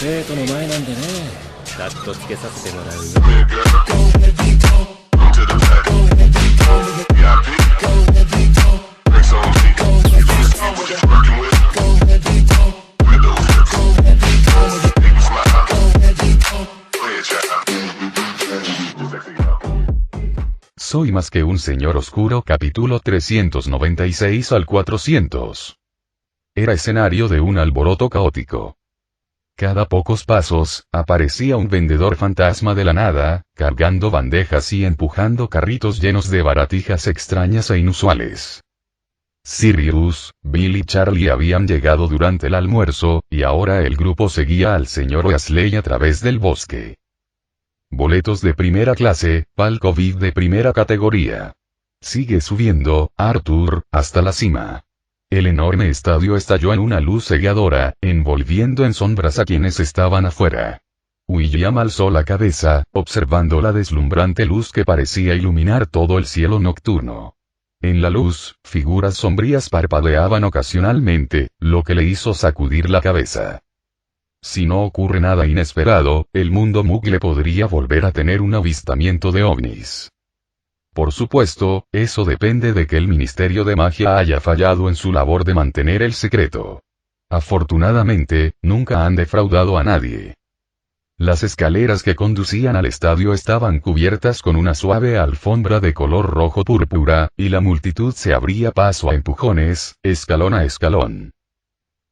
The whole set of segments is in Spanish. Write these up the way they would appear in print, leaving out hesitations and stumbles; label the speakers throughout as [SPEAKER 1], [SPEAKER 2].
[SPEAKER 1] 生徒の前なんでね。カットつけさせてもらうよ。
[SPEAKER 2] Soy más que un señor oscuro, capítulo 396 al 400. Era escenario de un alboroto caótico. Cada pocos pasos, aparecía un vendedor fantasma de la nada, cargando bandejas y empujando carritos llenos de baratijas extrañas e inusuales. Sirius, Bill y Charlie habían llegado durante el almuerzo, y ahora el grupo seguía al señor Weasley a través del bosque. Boletos de primera clase, palco VIP de primera categoría. Sigue subiendo, Arthur, hasta la cima. El enorme estadio estalló en una luz cegadora, envolviendo en sombras a quienes estaban afuera. William alzó la cabeza, observando la deslumbrante luz que parecía iluminar todo el cielo nocturno. En la luz, figuras sombrías parpadeaban ocasionalmente, lo que le hizo sacudir la cabeza. Si no ocurre nada inesperado, el mundo Muggle podría volver a tener un avistamiento de ovnis. Por supuesto, eso depende de que el Ministerio de Magia haya fallado en su labor de mantener el secreto. Afortunadamente, nunca han defraudado a nadie. Las escaleras que conducían al estadio estaban cubiertas con una suave alfombra de color rojo púrpura, y la multitud se abría paso a empujones, escalón a escalón.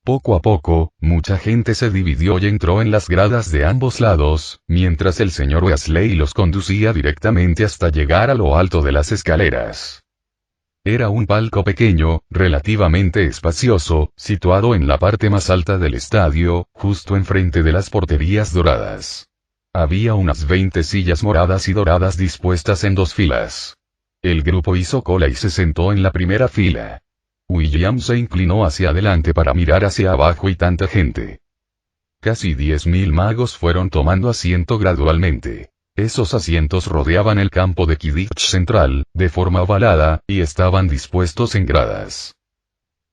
[SPEAKER 2] Poco a poco, mucha gente se dividió y entró en las gradas de ambos lados, mientras el señor Weasley los conducía directamente hasta llegar a lo alto de las escaleras. Era un palco pequeño, relativamente espacioso, situado en la parte más alta del estadio, justo enfrente de las porterías doradas. Había unas 20 sillas moradas y doradas dispuestas en 2 filas. El grupo hizo cola y se sentó en la primera fila. William se inclinó hacia adelante para mirar hacia abajo y tanta gente. Casi 10.000 magos fueron tomando asiento gradualmente. Esos asientos rodeaban el campo de Quidditch central, de forma ovalada, y estaban dispuestos en gradas.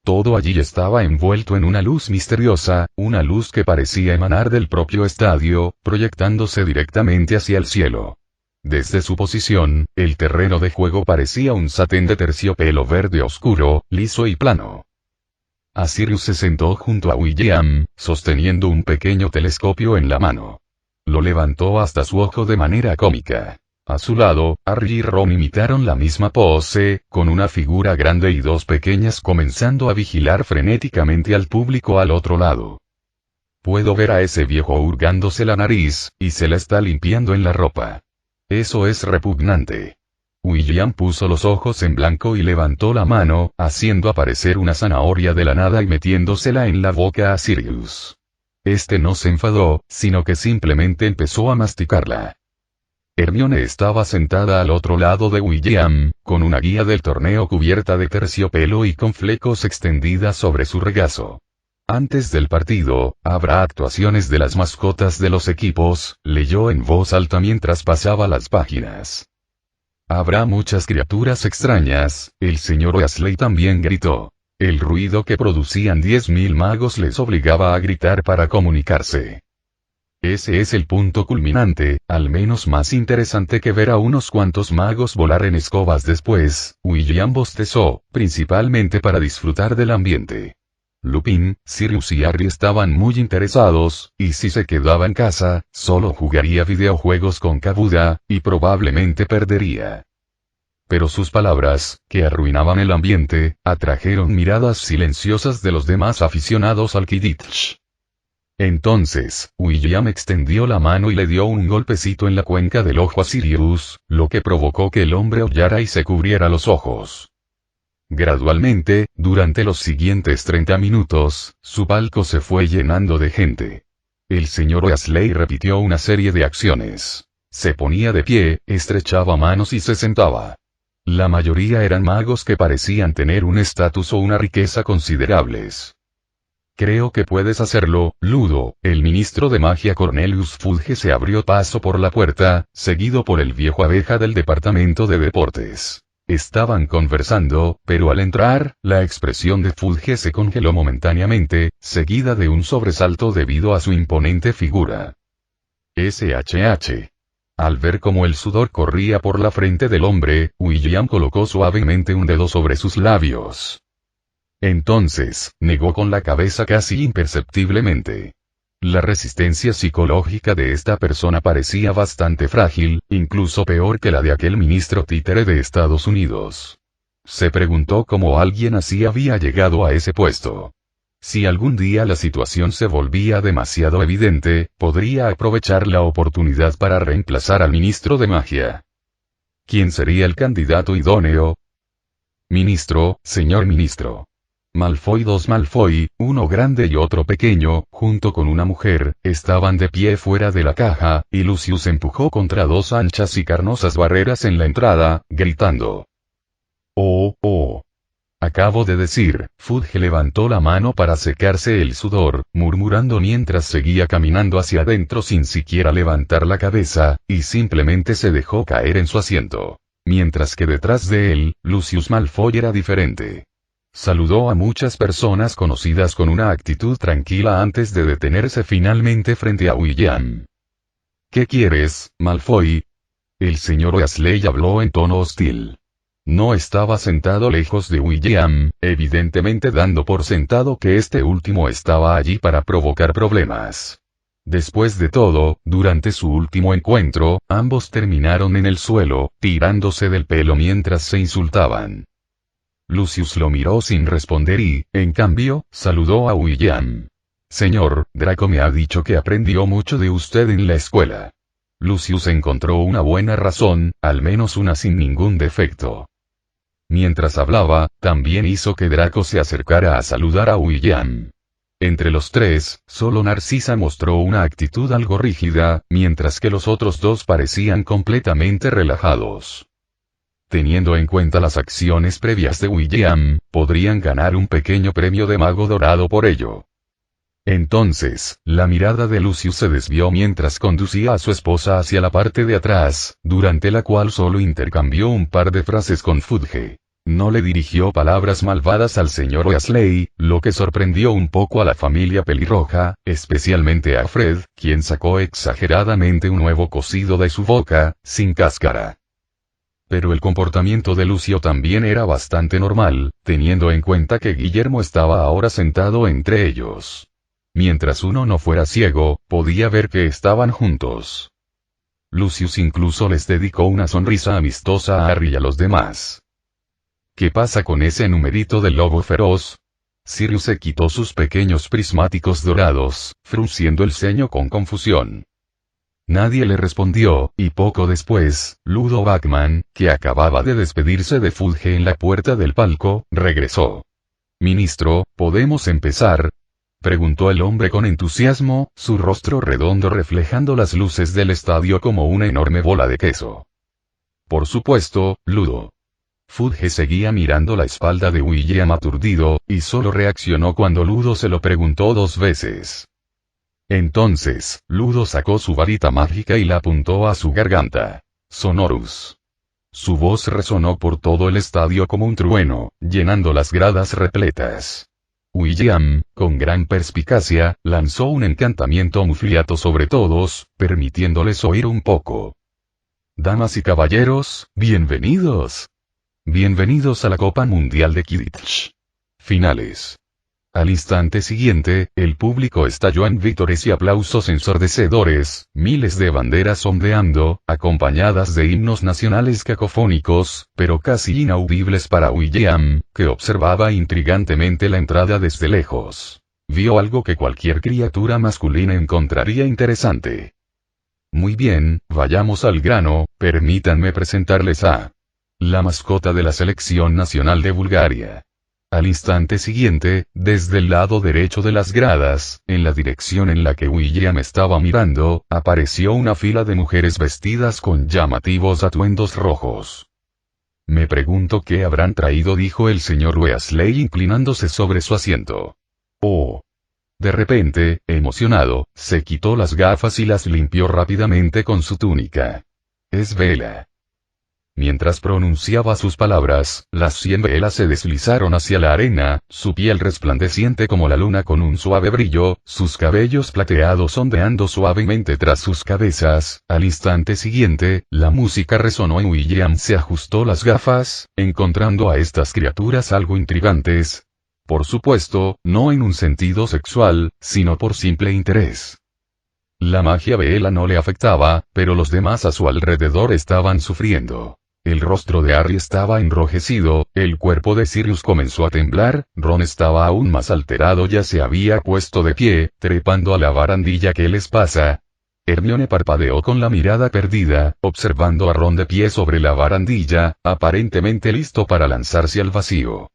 [SPEAKER 2] Todo allí estaba envuelto en una luz misteriosa, una luz que parecía emanar del propio estadio, proyectándose directamente hacia el cielo. Desde su posición, el terreno de juego parecía un satén de terciopelo verde oscuro, liso y plano. Sirius se sentó junto a William, sosteniendo un pequeño telescopio en la mano. Lo levantó hasta su ojo de manera cómica. A su lado, Harry y Ron imitaron la misma pose, con una figura grande y 2 pequeñas comenzando a vigilar frenéticamente al público al otro lado. Puedo ver a ese viejo hurgándose la nariz, y se la está limpiando en la ropa. Eso es repugnante. William puso los ojos en blanco y levantó la mano, haciendo aparecer una zanahoria de la nada y metiéndosela en la boca a Sirius. Este no se enfadó, sino que simplemente empezó a masticarla. Hermione estaba sentada al otro lado de William, con una guía del torneo cubierta de terciopelo y con flecos extendida sobre su regazo. Antes del partido, habrá actuaciones de las mascotas de los equipos, leyó en voz alta mientras pasaba las páginas. Habrá muchas criaturas extrañas, el señor Weasley también gritó. El ruido que producían 10.000 magos les obligaba a gritar para comunicarse. Ese es el punto culminante, al menos más interesante que ver a unos cuantos magos volar en escobas después, William bostezó, principalmente para disfrutar del ambiente. Lupin, Sirius y Harry estaban muy interesados, y si se quedaba en casa, solo jugaría videojuegos con Kabuda, y probablemente perdería. Pero sus palabras, que arruinaban el ambiente, atrajeron miradas silenciosas de los demás aficionados al Quidditch. Entonces, William extendió la mano y le dio un golpecito en la cuenca del ojo a Sirius, lo que provocó que el hombre hollara y se cubriera los ojos. Gradualmente, durante los siguientes 30 minutos, su palco se fue llenando de gente. El señor Weasley repitió una serie de acciones. Se ponía de pie, estrechaba manos y se sentaba. La mayoría eran magos que parecían tener un estatus o una riqueza considerables. Creo que puedes hacerlo, Ludo. El ministro de magia Cornelius Fudge se abrió paso por la puerta, seguido por el viejo abeja del departamento de deportes. Estaban conversando, pero al entrar, la expresión de Fudge se congeló momentáneamente, seguida de un sobresalto debido a su imponente figura. SHH. Al ver cómo el sudor corría por la frente del hombre, William colocó suavemente un dedo sobre sus labios. Entonces, negó con la cabeza casi imperceptiblemente. La resistencia psicológica de esta persona parecía bastante frágil, incluso peor que la de aquel ministro títere de Estados Unidos. Se preguntó cómo alguien así había llegado a ese puesto. Si algún día la situación se volvía demasiado evidente, podría aprovechar la oportunidad para reemplazar al ministro de magia. ¿Quién sería el candidato idóneo? Ministro, señor ministro. Malfoy, dos Malfoy, uno grande y otro pequeño, junto con una mujer, estaban de pie fuera de la caja, y Lucius empujó contra dos anchas y carnosas barreras en la entrada, gritando. ¡Oh, oh! Acabo de decir. Fudge levantó la mano para secarse el sudor, murmurando mientras seguía caminando hacia adentro sin siquiera levantar la cabeza, y simplemente se dejó caer en su asiento. Mientras que detrás de él, Lucius Malfoy era diferente. Saludó a muchas personas conocidas con una actitud tranquila antes de detenerse finalmente frente a William. ¿Qué quieres, Malfoy? El señor Weasley habló en tono hostil. No estaba sentado lejos de William, evidentemente dando por sentado que este último estaba allí para provocar problemas. Después de todo, durante su último encuentro, ambos terminaron en el suelo, tirándose del pelo mientras se insultaban. Lucius lo miró sin responder y, en cambio, saludó a William. Señor, Draco me ha dicho que aprendió mucho de usted en la escuela. Lucius encontró una buena razón, al menos una sin ningún defecto. Mientras hablaba, también hizo que Draco se acercara a saludar a William. Entre los tres, solo Narcisa mostró una actitud algo rígida, mientras que los otros dos parecían completamente relajados. Teniendo en cuenta las acciones previas de William, podrían ganar un pequeño premio de mago dorado por ello. Entonces, la mirada de Lucius se desvió mientras conducía a su esposa hacia la parte de atrás, durante la cual solo intercambió un par de frases con Fudge. No le dirigió palabras malvadas al señor Weasley, lo que sorprendió un poco a la familia pelirroja, especialmente a Fred, quien sacó exageradamente un huevo cocido de su boca, sin cáscara. Pero el comportamiento de Lucio también era bastante normal, teniendo en cuenta que Guillermo estaba ahora sentado entre ellos. Mientras uno no fuera ciego, podía ver que estaban juntos. Lucius incluso les dedicó una sonrisa amistosa a Harry y a los demás. ¿Qué pasa con ese numerito del lobo feroz? Sirius se quitó sus pequeños prismáticos dorados, frunciendo el ceño con confusión. Nadie le respondió, y poco después, Ludo Bagman, que acababa de despedirse de Fudge en la puerta del palco, regresó. Ministro, ¿podemos empezar? Preguntó el hombre con entusiasmo, su rostro redondo reflejando las luces del estadio como una enorme bola de queso. Por supuesto, Ludo. Fudge seguía mirando la espalda de William aturdido, y solo reaccionó cuando Ludo se lo preguntó 2 veces. Entonces, Ludo sacó su varita mágica y la apuntó a su garganta. Sonorus. Su voz resonó por todo el estadio como un trueno, llenando las gradas repletas. William, con gran perspicacia, lanzó un encantamiento mufliato sobre todos, permitiéndoles oír un poco. Damas y caballeros, bienvenidos. Bienvenidos a la Copa Mundial de Quidditch. Finales. Al instante siguiente, el público estalló en vítores y aplausos ensordecedores, miles de banderas ondeando, acompañadas de himnos nacionales cacofónicos, pero casi inaudibles para William, que observaba intrigantemente la entrada desde lejos. Vio algo que cualquier criatura masculina encontraría interesante. Muy bien, vayamos al grano, permítanme presentarles a la mascota de la Selección Nacional de Bulgaria. Al instante siguiente, desde el lado derecho de las gradas, en la dirección en la que William estaba mirando, apareció una fila de mujeres vestidas con llamativos atuendos rojos. Me pregunto qué habrán traído, dijo el señor Weasley inclinándose sobre su asiento. Oh. De repente, emocionado, se quitó las gafas y las limpió rápidamente con su túnica. Es Bella. Mientras pronunciaba sus palabras, las 100 velas se deslizaron hacia la arena, su piel resplandeciente como la luna con un suave brillo, sus cabellos plateados ondeando suavemente tras sus cabezas. Al instante siguiente, la música resonó y William se ajustó las gafas, encontrando a estas criaturas algo intrigantes. Por supuesto, no en un sentido sexual, sino por simple interés. La magia Vela no le afectaba, pero los demás a su alrededor estaban sufriendo. El rostro de Harry estaba enrojecido, el cuerpo de Sirius comenzó a temblar, Ron estaba aún más alterado, ya se había puesto de pie, trepando a la barandilla. ¿Qué les pasa? Hermione parpadeó con la mirada perdida, observando a Ron de pie sobre la barandilla, aparentemente listo para lanzarse al vacío.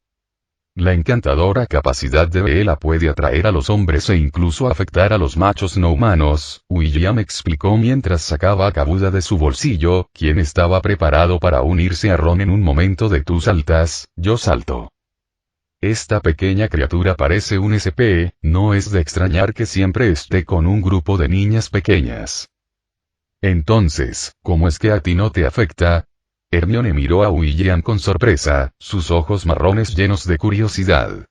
[SPEAKER 2] La encantadora capacidad de Vela puede atraer a los hombres e incluso afectar a los machos no humanos, William explicó mientras sacaba a Kabuda de su bolsillo, quien estaba preparado para unirse a Ron en un momento de "tú saltas, yo salto". Esta pequeña criatura parece un SP, no es de extrañar que siempre esté con un grupo de niñas pequeñas. Entonces, ¿cómo es que a ti no te afecta? Hermione miró a William con sorpresa, sus ojos marrones llenos de curiosidad.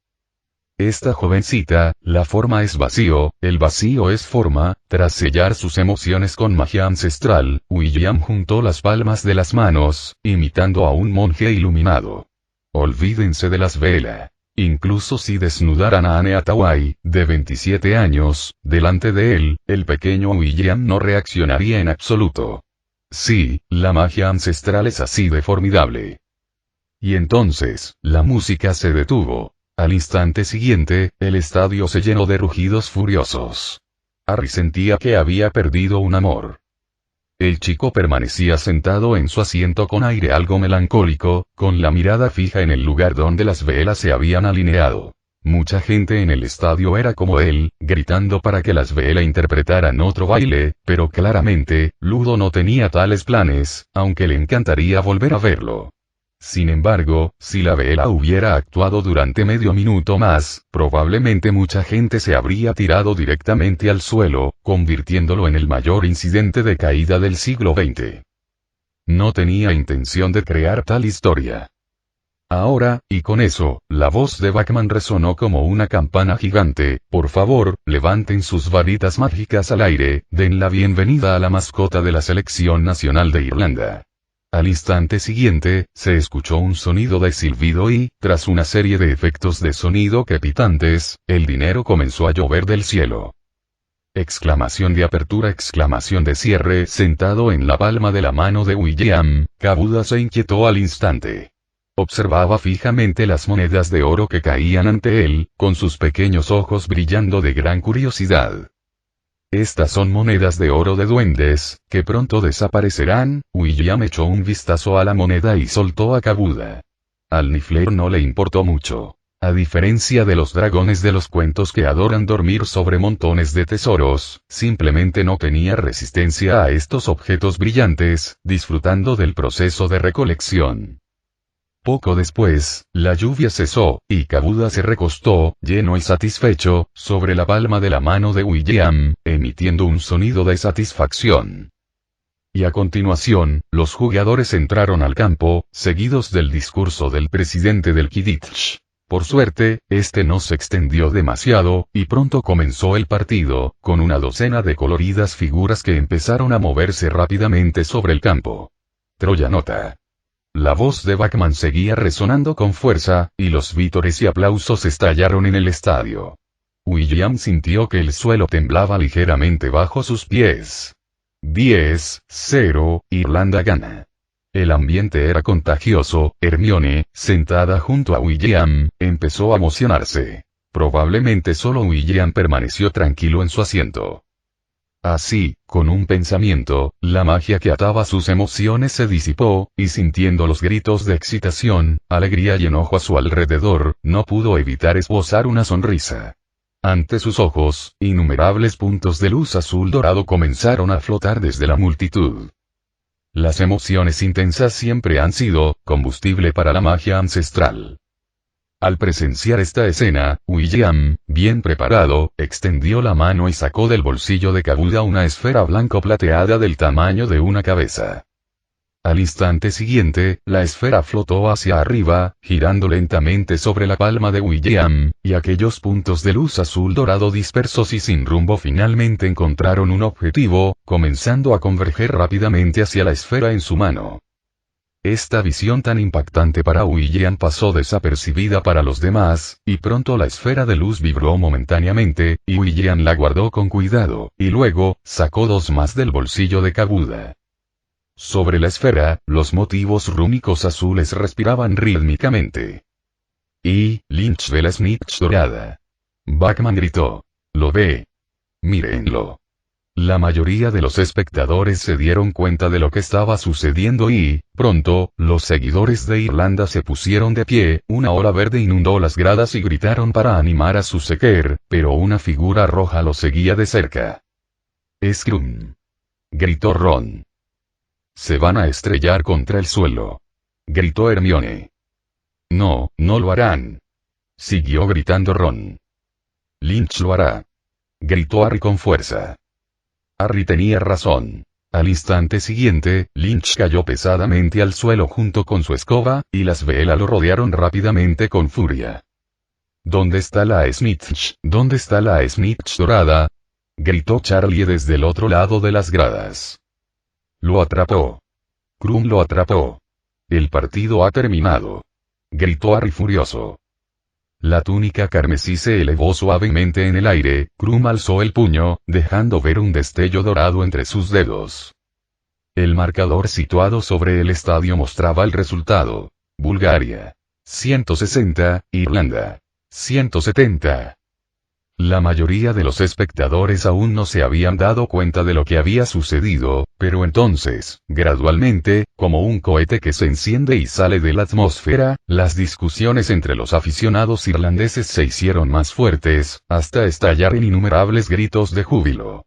[SPEAKER 2] Esta jovencita, la forma es vacío, el vacío es forma. Tras sellar sus emociones con magia ancestral, William juntó las palmas de las manos, imitando a un monje iluminado. Olvídense de las velas. Incluso si desnudaran a Anne Hathaway, de 27 años, delante de él, el pequeño William no reaccionaría en absoluto. Sí, la magia ancestral es así de formidable. Y entonces, la música se detuvo. Al instante siguiente, el estadio se llenó de rugidos furiosos. Harry sentía que había perdido un amor. El chico permanecía sentado en su asiento con aire algo melancólico, con la mirada fija en el lugar donde las velas se habían alineado. Mucha gente en el estadio era como él, gritando para que las Vela interpretaran otro baile, pero claramente, Ludo no tenía tales planes, aunque le encantaría volver a verlo. Sin embargo, si la Vela hubiera actuado durante medio minuto más, probablemente mucha gente se habría tirado directamente al suelo, convirtiéndolo en el mayor incidente de caída del siglo XX. No tenía intención de crear tal historia. Ahora, y con eso, la voz de Bachman resonó como una campana gigante. Por favor, levanten sus varitas mágicas al aire, den la bienvenida a la mascota de la selección nacional de Irlanda. Al instante siguiente, se escuchó un sonido de silbido y, tras una serie de efectos de sonido crepitantes, el dinero comenzó a llover del cielo. Exclamación de apertura, exclamación de cierre. Sentado en la palma de la mano de William, Kabuda se inquietó al instante. Observaba fijamente las monedas de oro que caían ante él, con sus pequeños ojos brillando de gran curiosidad. Estas son monedas de oro de duendes, que pronto desaparecerán. William echó un vistazo a la moneda y soltó a Kabuda. Al Niffler no le importó mucho. A diferencia de los dragones de los cuentos que adoran dormir sobre montones de tesoros, simplemente no tenía resistencia a estos objetos brillantes, disfrutando del proceso de recolección. Poco después, la lluvia cesó, y Kabuda se recostó, lleno y satisfecho, sobre la palma de la mano de William, emitiendo un sonido de satisfacción. Y a continuación, los jugadores entraron al campo, seguidos del discurso del presidente del Quidditch. Por suerte, este no se extendió demasiado, y pronto comenzó el partido, con una docena de coloridas figuras que empezaron a moverse rápidamente sobre el campo. Troyanota. La voz de Bachman seguía resonando con fuerza, y los vítores y aplausos estallaron en el estadio. William sintió que el suelo temblaba ligeramente bajo sus pies. 10-0, Irlanda gana. El ambiente era contagioso. Hermione, sentada junto a William, empezó a emocionarse. Probablemente solo William permaneció tranquilo en su asiento. Así, con un pensamiento, la magia que ataba sus emociones se disipó, y sintiendo los gritos de excitación, alegría y enojo a su alrededor, no pudo evitar esbozar una sonrisa. Ante sus ojos, innumerables puntos de luz azul dorado comenzaron a flotar desde la multitud. Las emociones intensas siempre han sido combustible para la magia ancestral. Al presenciar esta escena, William, bien preparado, extendió la mano y sacó del bolsillo de Kabuda una esfera blanco plateada del tamaño de una cabeza. Al instante siguiente, la esfera flotó hacia arriba, girando lentamente sobre la palma de William, y aquellos puntos de luz azul dorado dispersos y sin rumbo finalmente encontraron un objetivo, comenzando a converger rápidamente hacia la esfera en su mano. Esta visión tan impactante para William pasó desapercibida para los demás, y pronto la esfera de luz vibró momentáneamente, y William la guardó con cuidado, y luego, sacó dos más del bolsillo de Kabuda. Sobre la esfera, los motivos rúnicos azules respiraban rítmicamente. Y, Lynch ve la snitch dorada. Bachman gritó. ¿Lo ve? Mírenlo. La mayoría de los espectadores se dieron cuenta de lo que estaba sucediendo y, pronto, los seguidores de Irlanda se pusieron de pie, una ola verde inundó las gradas y gritaron para animar a su sequer, pero una figura roja lo seguía de cerca. ¡Scrum! Gritó Ron. Se van a estrellar contra el suelo. Gritó Hermione. No, no lo harán. Siguió gritando Ron. Lynch lo hará. Gritó Harry con fuerza. Harry tenía razón. Al instante siguiente, Lynch cayó pesadamente al suelo junto con su escoba, y las velas lo rodearon rápidamente con furia. ¿Dónde está la snitch? ¿Dónde está la snitch dorada? Gritó Charlie desde el otro lado de las gradas. Lo atrapó. Krum lo atrapó. El partido ha terminado. Gritó Harry furioso. La túnica carmesí se elevó suavemente en el aire, Krum alzó el puño, dejando ver un destello dorado entre sus dedos. El marcador situado sobre el estadio mostraba el resultado. Bulgaria. 160, Irlanda. 170. La mayoría de los espectadores aún no se habían dado cuenta de lo que había sucedido, pero entonces, gradualmente, como un cohete que se enciende y sale de la atmósfera, las discusiones entre los aficionados irlandeses se hicieron más fuertes, hasta estallar en innumerables gritos de júbilo.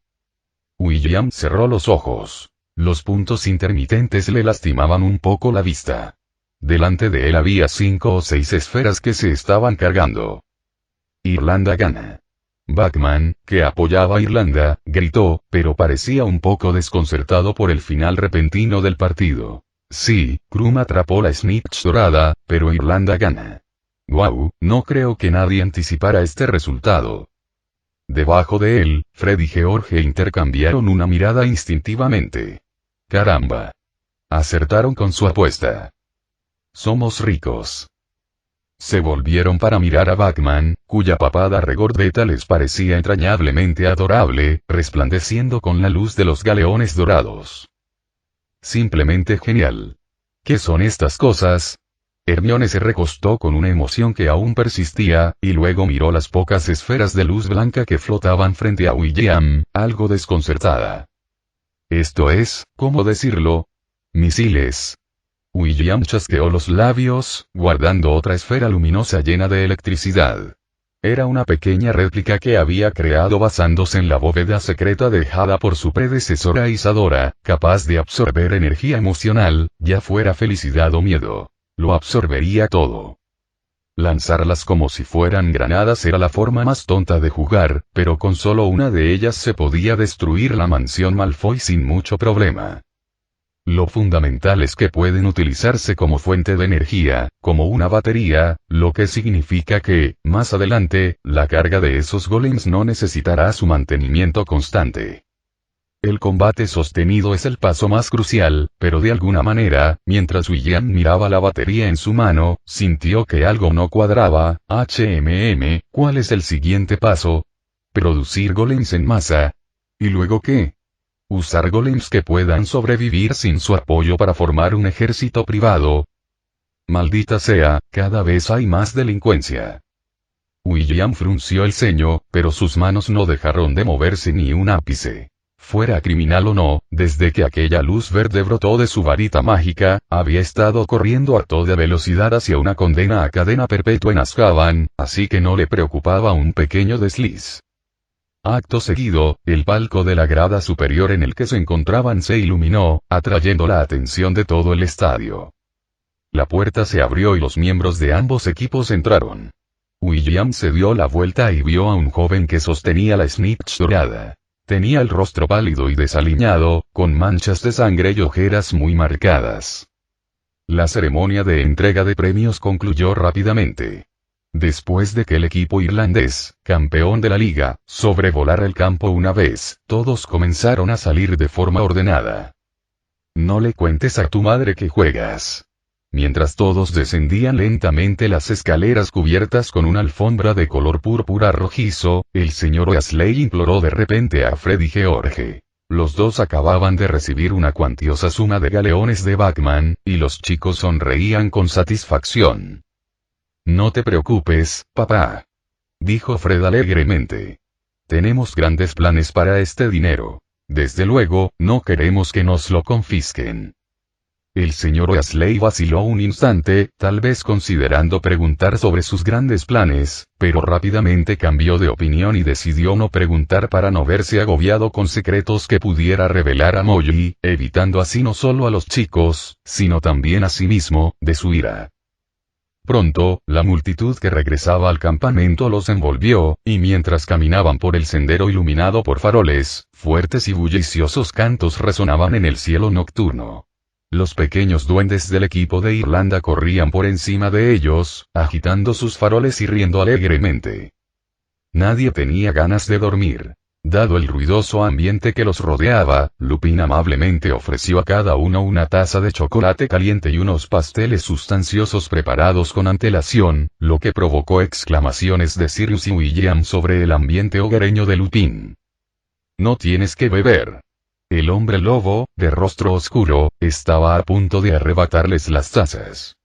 [SPEAKER 2] William cerró los ojos. Los puntos intermitentes le lastimaban un poco la vista. Delante de él había 5 o 6 esferas que se estaban cargando. Irlanda gana. Bachman, que apoyaba a Irlanda, gritó, pero parecía un poco desconcertado por el final repentino del partido. Sí, Krum atrapó la snitch dorada, pero Irlanda gana. Guau, no creo que nadie anticipara este resultado. Debajo de él, Fred y George intercambiaron una mirada instintivamente. Caramba. Acertaron con su apuesta. Somos ricos. Se volvieron para mirar a Bachman, cuya papada regordeta les parecía entrañablemente adorable, resplandeciendo con la luz de los galeones dorados. Simplemente genial. ¿Qué son estas cosas? Hermione se recostó con una emoción que aún persistía, y luego miró las pocas esferas de luz blanca que flotaban frente a William, algo desconcertada. Esto es, ¿cómo decirlo? Misiles. William chasqueó los labios, guardando otra esfera luminosa llena de electricidad. Era una pequeña réplica que había creado basándose en la bóveda secreta dejada por su predecesora Isadora, capaz de absorber energía emocional, ya fuera felicidad o miedo. Lo absorbería todo. Lanzarlas como si fueran granadas era la forma más tonta de jugar, pero con solo una de ellas se podía destruir la mansión Malfoy sin mucho problema. Lo fundamental es que pueden utilizarse como fuente de energía, como una batería, lo que significa que, más adelante, la carga de esos golems no necesitará su mantenimiento constante. El combate sostenido es el paso más crucial, pero de alguna manera, mientras William miraba la batería en su mano, sintió que algo no cuadraba. ¿Cuál es el siguiente paso? Producir golems en masa. ¿Y luego qué? Usar golems que puedan sobrevivir sin su apoyo para formar un ejército privado. Maldita sea, cada vez hay más delincuencia. William frunció el ceño, pero sus manos no dejaron de moverse ni un ápice. Fuera criminal o no, desde que aquella luz verde brotó de su varita mágica, había estado corriendo a toda velocidad hacia una condena a cadena perpetua en Azkaban, así que no le preocupaba un pequeño desliz. Acto seguido, el palco de la grada superior en el que se encontraban se iluminó, atrayendo la atención de todo el estadio. La puerta se abrió y los miembros de ambos equipos entraron. William se dio la vuelta y vio a un joven que sostenía la snitch dorada. Tenía el rostro pálido y desaliñado, con manchas de sangre y ojeras muy marcadas. La ceremonia de entrega de premios concluyó rápidamente. Después de que el equipo irlandés, campeón de la liga, sobrevolara el campo una vez, todos comenzaron a salir de forma ordenada. No le cuentes a tu madre que juegas. Mientras todos descendían lentamente las escaleras cubiertas con una alfombra de color púrpura rojizo, el señor Weasley imploró de repente a Fred y George. Los dos acababan de recibir una cuantiosa suma de galeones de Bachman, y los chicos sonreían con satisfacción. No te preocupes, papá, dijo Fred alegremente. Tenemos grandes planes para este dinero. Desde luego, no queremos que nos lo confisquen. El señor Weasley vaciló un instante, tal vez considerando preguntar sobre sus grandes planes, pero rápidamente cambió de opinión y decidió no preguntar para no verse agobiado con secretos que pudiera revelar a Molly, evitando así no solo a los chicos, sino también a sí mismo, de su ira. Pronto, la multitud que regresaba al campamento los envolvió, y mientras caminaban por el sendero iluminado por faroles, fuertes y bulliciosos cantos resonaban en el cielo nocturno. Los pequeños duendes del equipo de Irlanda corrían por encima de ellos, agitando sus faroles y riendo alegremente. Nadie tenía ganas de dormir. Dado el ruidoso ambiente que los rodeaba, Lupin amablemente ofreció a cada uno una taza de chocolate caliente y unos pasteles sustanciosos preparados con antelación, lo que provocó exclamaciones de Sirius y William sobre el ambiente hogareño de Lupin. No tienes que beber. El hombre lobo, de rostro oscuro, estaba a punto de arrebatarles las tazas.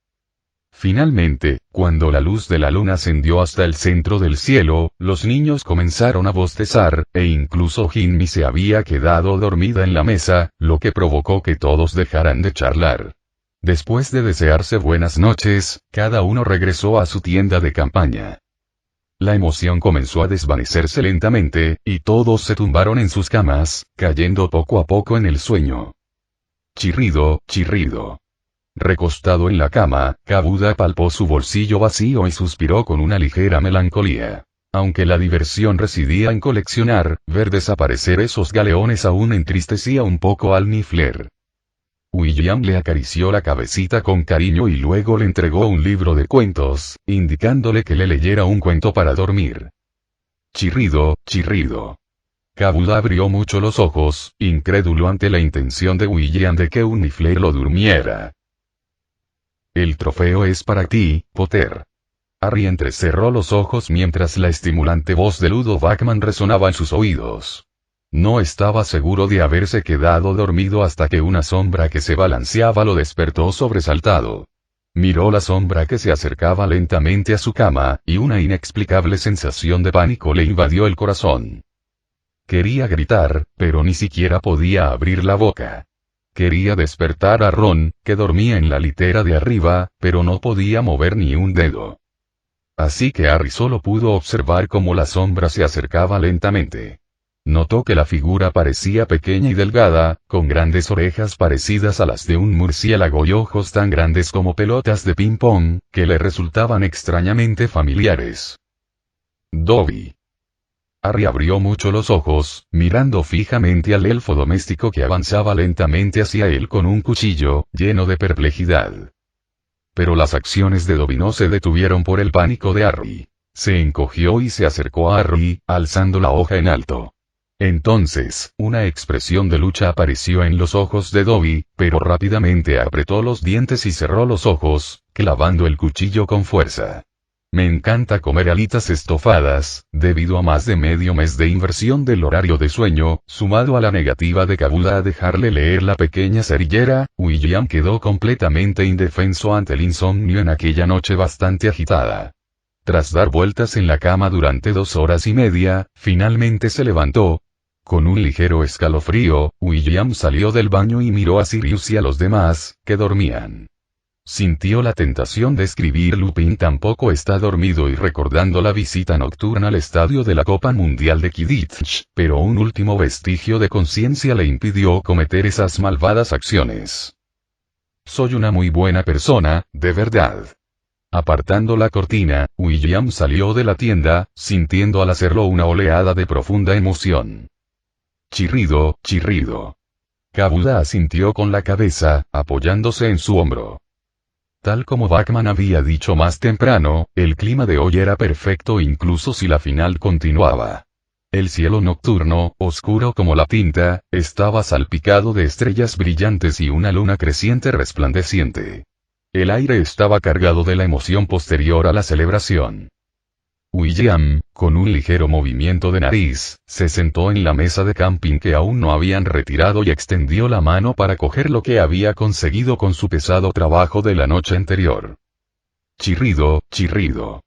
[SPEAKER 2] Finalmente, cuando la luz de la luna ascendió hasta el centro del cielo, los niños comenzaron a bostezar, e incluso Ginny se había quedado dormida en la mesa, lo que provocó que todos dejaran de charlar. Después de desearse buenas noches, cada uno regresó a su tienda de campaña. La emoción comenzó a desvanecerse lentamente, y todos se tumbaron en sus camas, cayendo poco a poco en el sueño. Chirrido, chirrido. Recostado en la cama, Kabuda palpó su bolsillo vacío y suspiró con una ligera melancolía. Aunque la diversión residía en coleccionar, ver desaparecer esos galeones aún entristecía un poco al Niffler. William le acarició la cabecita con cariño y luego le entregó un libro de cuentos, indicándole que le leyera un cuento para dormir. Chirrido, chirrido. Kabuda abrió mucho los ojos, incrédulo ante la intención de William de que un Niffler lo durmiera. El trofeo es para ti, Potter. Harry entrecerró los ojos mientras la estimulante voz de Ludo Bachman resonaba en sus oídos. No estaba seguro de haberse quedado dormido hasta que una sombra que se balanceaba lo despertó sobresaltado. Miró la sombra que se acercaba lentamente a su cama, y una inexplicable sensación de pánico le invadió el corazón. Quería gritar, pero ni siquiera podía abrir la boca. Quería despertar a Ron, que dormía en la litera de arriba, pero no podía mover ni un dedo. Así que Harry solo pudo observar cómo la sombra se acercaba lentamente. Notó que la figura parecía pequeña y delgada, con grandes orejas parecidas a las de un murciélago y ojos tan grandes como pelotas de ping-pong, que le resultaban extrañamente familiares. Dobby. Harry abrió mucho los ojos, mirando fijamente al elfo doméstico que avanzaba lentamente hacia él con un cuchillo, lleno de perplejidad. Pero las acciones de Dobby no se detuvieron por el pánico de Harry. Se encogió y se acercó a Harry, alzando la hoja en alto. Entonces, una expresión de lucha apareció en los ojos de Dobby, pero rápidamente apretó los dientes y cerró los ojos, clavando el cuchillo con fuerza. Me encanta comer alitas estofadas, debido a más de medio mes de inversión del horario de sueño, sumado a la negativa de Kabuda a dejarle leer la pequeña cerillera, William quedó completamente indefenso ante el insomnio en aquella noche bastante agitada. Tras dar vueltas en la cama durante 2 horas y media, finalmente se levantó. Con un ligero escalofrío, William salió del baño y miró a Sirius y a los demás, que dormían. Sintió la tentación de escribir Lupin tampoco está dormido y recordando la visita nocturna al estadio de la Copa Mundial de Quidditch, pero un último vestigio de conciencia le impidió cometer esas malvadas acciones. Soy una muy buena persona, de verdad. Apartando la cortina, William salió de la tienda, sintiendo al hacerlo una oleada de profunda emoción. Chirrido, chirrido. Kabuda asintió con la cabeza, apoyándose en su hombro. Tal como Bachman había dicho más temprano, el clima de hoy era perfecto incluso si la final continuaba. El cielo nocturno, oscuro como la tinta, estaba salpicado de estrellas brillantes y una luna creciente resplandeciente. El aire estaba cargado de la emoción posterior a la celebración. William, con un ligero movimiento de nariz, se sentó en la mesa de camping que aún no habían retirado y extendió la mano para coger lo que había conseguido con su pesado trabajo de la noche anterior. Chirrido, chirrido.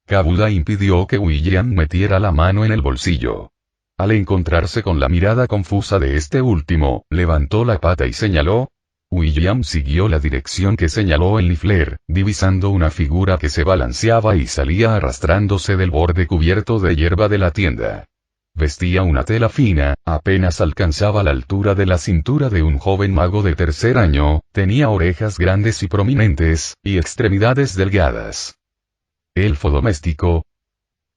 [SPEAKER 2] Kabuda impidió que William metiera la mano en el bolsillo. Al encontrarse con la mirada confusa de este último, levantó la pata y señaló. William siguió la dirección que señaló el Niffler, divisando una figura que se balanceaba y salía arrastrándose del borde cubierto de hierba de la tienda. Vestía una tela fina, apenas alcanzaba la altura de la cintura de un joven mago de tercer año, tenía orejas grandes y prominentes, y extremidades delgadas. ¿Elfo doméstico?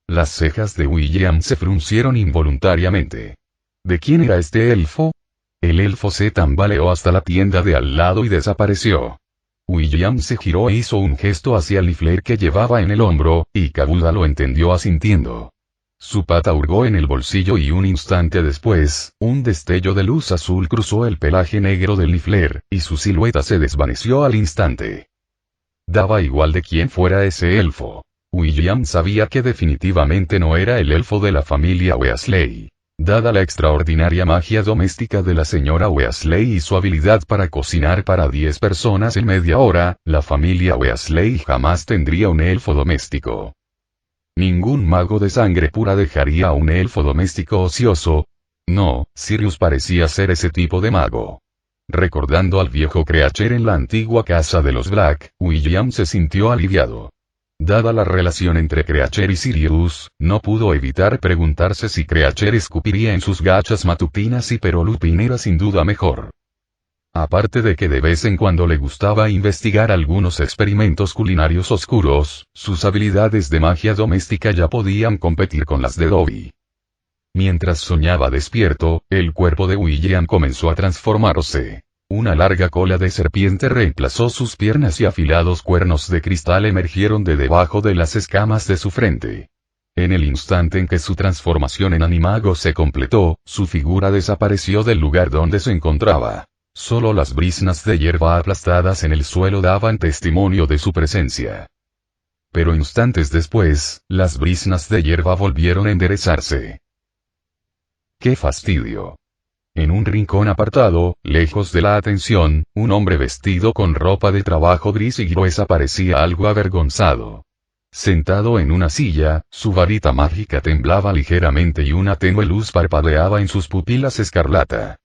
[SPEAKER 2] Las cejas de William se fruncieron involuntariamente. ¿De quién era este elfo? El elfo se tambaleó hasta la tienda de al lado y desapareció. William se giró e hizo un gesto hacia el Niffler que llevaba en el hombro, y Kabuda lo entendió asintiendo. Su pata hurgó en el bolsillo y un instante después, un destello de luz azul cruzó el pelaje negro del Niffler, y su silueta se desvaneció al instante. Daba igual de quién fuera ese elfo. William sabía que definitivamente no era el elfo de la familia Weasley. Dada la extraordinaria magia doméstica de la señora Weasley y su habilidad para cocinar para 10 personas en media hora, la familia Weasley jamás tendría un elfo doméstico. Ningún mago de sangre pura dejaría a un elfo doméstico ocioso. No, Sirius parecía ser ese tipo de mago. Recordando al viejo Creature en la antigua casa de los Black, William se sintió aliviado. Dada la relación entre Creature y Sirius, no pudo evitar preguntarse si Creature escupiría en sus gachas matutinas pero Lupin era sin duda mejor. Aparte de que de vez en cuando le gustaba investigar algunos experimentos culinarios oscuros, sus habilidades de magia doméstica ya podían competir con las de Dobby. Mientras soñaba despierto, el cuerpo de William comenzó a transformarse. Una larga cola de serpiente reemplazó sus piernas y afilados cuernos de cristal emergieron de debajo de las escamas de su frente. En el instante en que su transformación en animago se completó, su figura desapareció del lugar donde se encontraba. Solo las briznas de hierba aplastadas en el suelo daban testimonio de su presencia. Pero instantes después, las briznas de hierba volvieron a enderezarse. ¡Qué fastidio! En un rincón apartado, lejos de la atención, un hombre vestido con ropa de trabajo gris y gruesa parecía algo avergonzado. Sentado en una silla, su varita mágica temblaba ligeramente y una tenue luz parpadeaba en sus pupilas escarlata.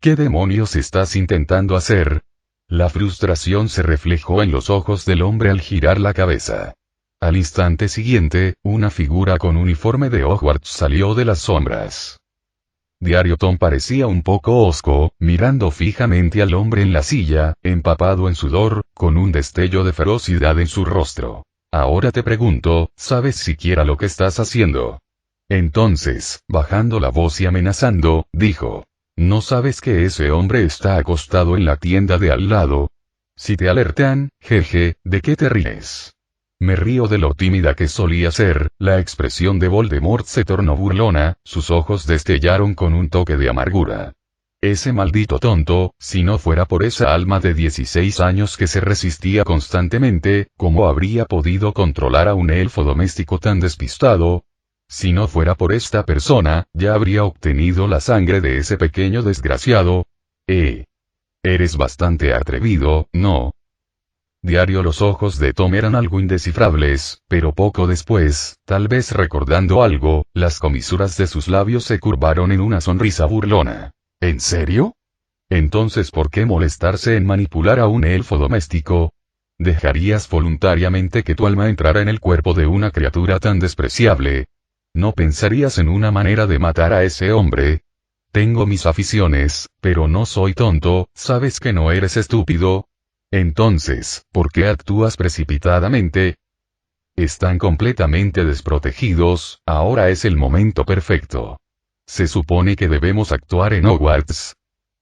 [SPEAKER 2] ¿Qué demonios estás intentando hacer? La frustración se reflejó en los ojos del hombre al girar la cabeza. Al instante siguiente, una figura con uniforme de Hogwarts salió de las sombras. Diario Tom parecía un poco hosco, mirando fijamente al hombre en la silla, empapado en sudor, con un destello de ferocidad en su rostro. Ahora te pregunto, ¿sabes siquiera lo que estás haciendo? Entonces, bajando la voz y amenazando, dijo. ¿No sabes que ese hombre está acostado en la tienda de al lado? Si te alertan, jeje, ¿de qué te ríes? Me río de lo tímida que solía ser, la expresión de Voldemort se tornó burlona, sus ojos destellaron con un toque de amargura. Ese maldito tonto, si no fuera por esa alma de 16 años que se resistía constantemente, ¿cómo habría podido controlar a un elfo doméstico tan despistado? Si no fuera por esta persona, ya habría obtenido la sangre de ese pequeño desgraciado. Eres bastante atrevido, ¿no? Diario los ojos de Tom eran algo indescifrables, pero poco después, tal vez recordando algo, las comisuras de sus labios se curvaron en una sonrisa burlona. ¿En serio? Entonces ¿por qué molestarse en manipular a un elfo doméstico? ¿Dejarías voluntariamente que tu alma entrara en el cuerpo de una criatura tan despreciable? ¿No pensarías en una manera de matar a ese hombre? Tengo mis aficiones, pero no soy tonto, ¿sabes que no eres estúpido? Entonces, ¿por qué actúas precipitadamente? Están completamente desprotegidos, ahora es el momento perfecto. Se supone que debemos actuar en Hogwarts.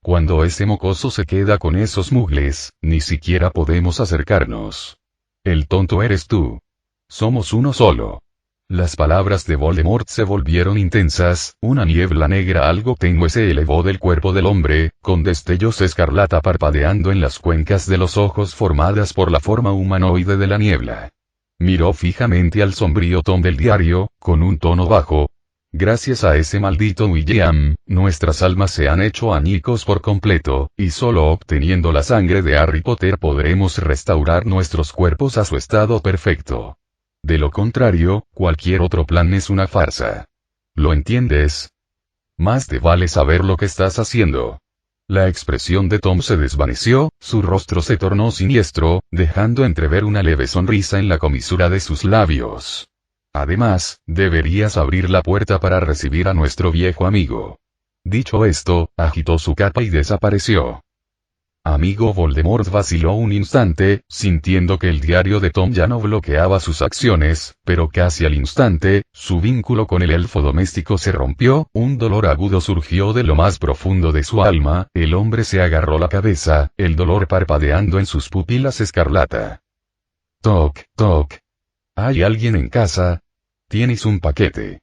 [SPEAKER 2] Cuando ese mocoso se queda con esos mugles, ni siquiera podemos acercarnos. El tonto eres tú. Somos uno solo. Las palabras de Voldemort se volvieron intensas, una niebla negra algo tenue se elevó del cuerpo del hombre, con destellos escarlata parpadeando en las cuencas de los ojos formadas por la forma humanoide de la niebla. Miró fijamente al sombrío Tom del diario, con un tono bajo. Gracias a ese maldito William, nuestras almas se han hecho añicos por completo, y solo obteniendo la sangre de Harry Potter podremos restaurar nuestros cuerpos a su estado perfecto. De lo contrario, cualquier otro plan es una farsa. ¿Lo entiendes? Más te vale saber lo que estás haciendo. La expresión de Tom se desvaneció, su rostro se tornó siniestro, dejando entrever una leve sonrisa en la comisura de sus labios. Además, deberías abrir la puerta para recibir a nuestro viejo amigo. Dicho esto, agitó su capa y desapareció. Amigo Voldemort vaciló un instante, sintiendo que el diario de Tom ya no bloqueaba sus acciones, pero casi al instante, su vínculo con el elfo doméstico se rompió, un dolor agudo surgió de lo más profundo de su alma, el hombre se agarró la cabeza, el dolor parpadeando en sus pupilas escarlata. Toc, toc. ¿Hay alguien en casa? Tienes un paquete.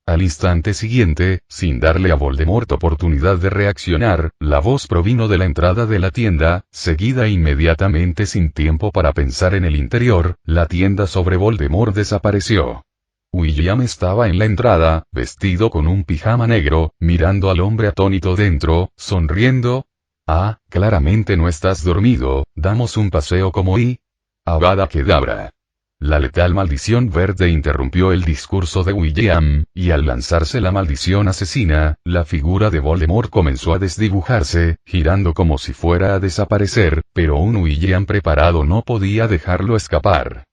[SPEAKER 2] Al instante siguiente, sin darle a Voldemort oportunidad de reaccionar, la voz provino de la entrada de la tienda, seguida inmediatamente sin tiempo para pensar en el interior, la tienda sobre Voldemort desapareció. William estaba en la entrada, vestido con un pijama negro, mirando al hombre atónito dentro, sonriendo. Ah, claramente no estás dormido, damos un paseo como y... Avada Kedavra. La letal maldición verde interrumpió el discurso de William, y al lanzarse la maldición asesina, la figura de Voldemort comenzó a desdibujarse, girando como si fuera a desaparecer, pero un William preparado no podía dejarlo escapar.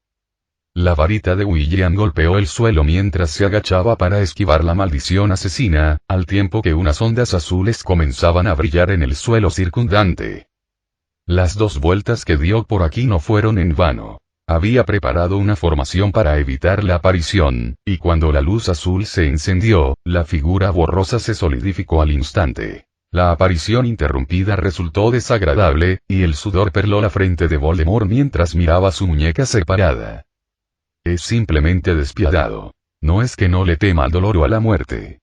[SPEAKER 2] La varita de William golpeó el suelo mientras se agachaba para esquivar la maldición asesina, al tiempo que unas ondas azules comenzaban a brillar en el suelo circundante. Las 2 vueltas que dio por aquí no fueron en vano. Había preparado una formación para evitar la aparición, y cuando la luz azul se encendió, la figura borrosa se solidificó al instante. La aparición interrumpida resultó desagradable, y el sudor perló la frente de Voldemort mientras miraba su muñeca separada. Es simplemente despiadado. No es que no le tema al dolor o a la muerte.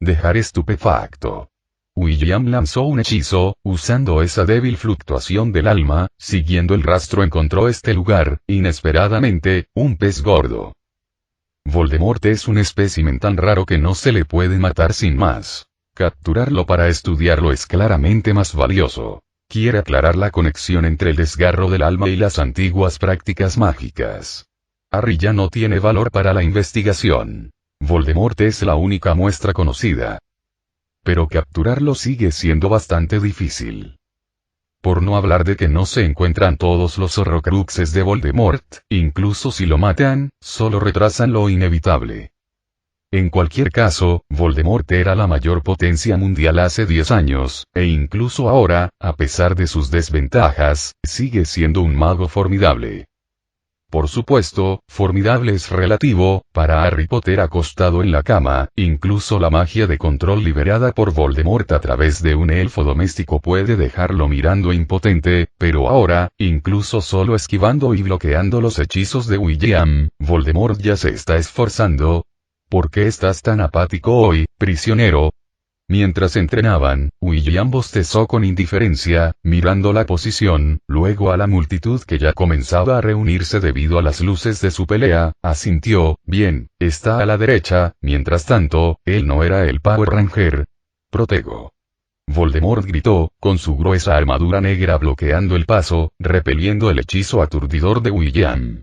[SPEAKER 2] Dejar estupefacto. William lanzó un hechizo, usando esa débil fluctuación del alma, siguiendo el rastro encontró este lugar, inesperadamente, un pez gordo. Voldemort es un espécimen tan raro que no se le puede matar sin más. Capturarlo para estudiarlo es claramente más valioso. Quiere aclarar la conexión entre el desgarro del alma y las antiguas prácticas mágicas. Harry ya no tiene valor para la investigación. Voldemort es la única muestra conocida. Pero capturarlo sigue siendo bastante difícil. Por no hablar de que no se encuentran todos los horrocruxes de Voldemort, incluso si lo matan, solo retrasan lo inevitable. En cualquier caso, Voldemort era la mayor potencia mundial hace 10 años, e incluso ahora, a pesar de sus desventajas, sigue siendo un mago formidable. Por supuesto, formidable es relativo, para Harry Potter acostado en la cama, incluso la magia de control liberada por Voldemort a través de un elfo doméstico puede dejarlo mirando impotente, pero ahora, incluso solo esquivando y bloqueando los hechizos de William, Voldemort ya se está esforzando. ¿Por qué estás tan apático hoy, prisionero? Mientras entrenaban, William bostezó con indiferencia, mirando la posición, luego a la multitud que ya comenzaba a reunirse debido a las luces de su pelea, asintió, bien, está a la derecha, mientras tanto, él no era el Power Ranger. Protego. Voldemort gritó, con su gruesa armadura negra bloqueando el paso, repeliendo el hechizo aturdidor de William.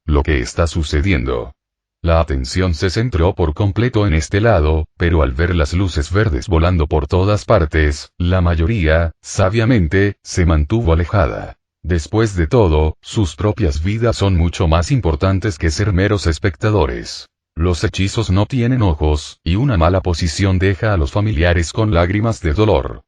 [SPEAKER 2] Lo que está sucediendo. La atención se centró por completo en este lado, pero al ver las luces verdes volando por todas partes, la mayoría, sabiamente, se mantuvo alejada. Después de todo, sus propias vidas son mucho más importantes que ser meros espectadores. Los hechizos no tienen ojos, y una mala posición deja a los familiares con lágrimas de dolor.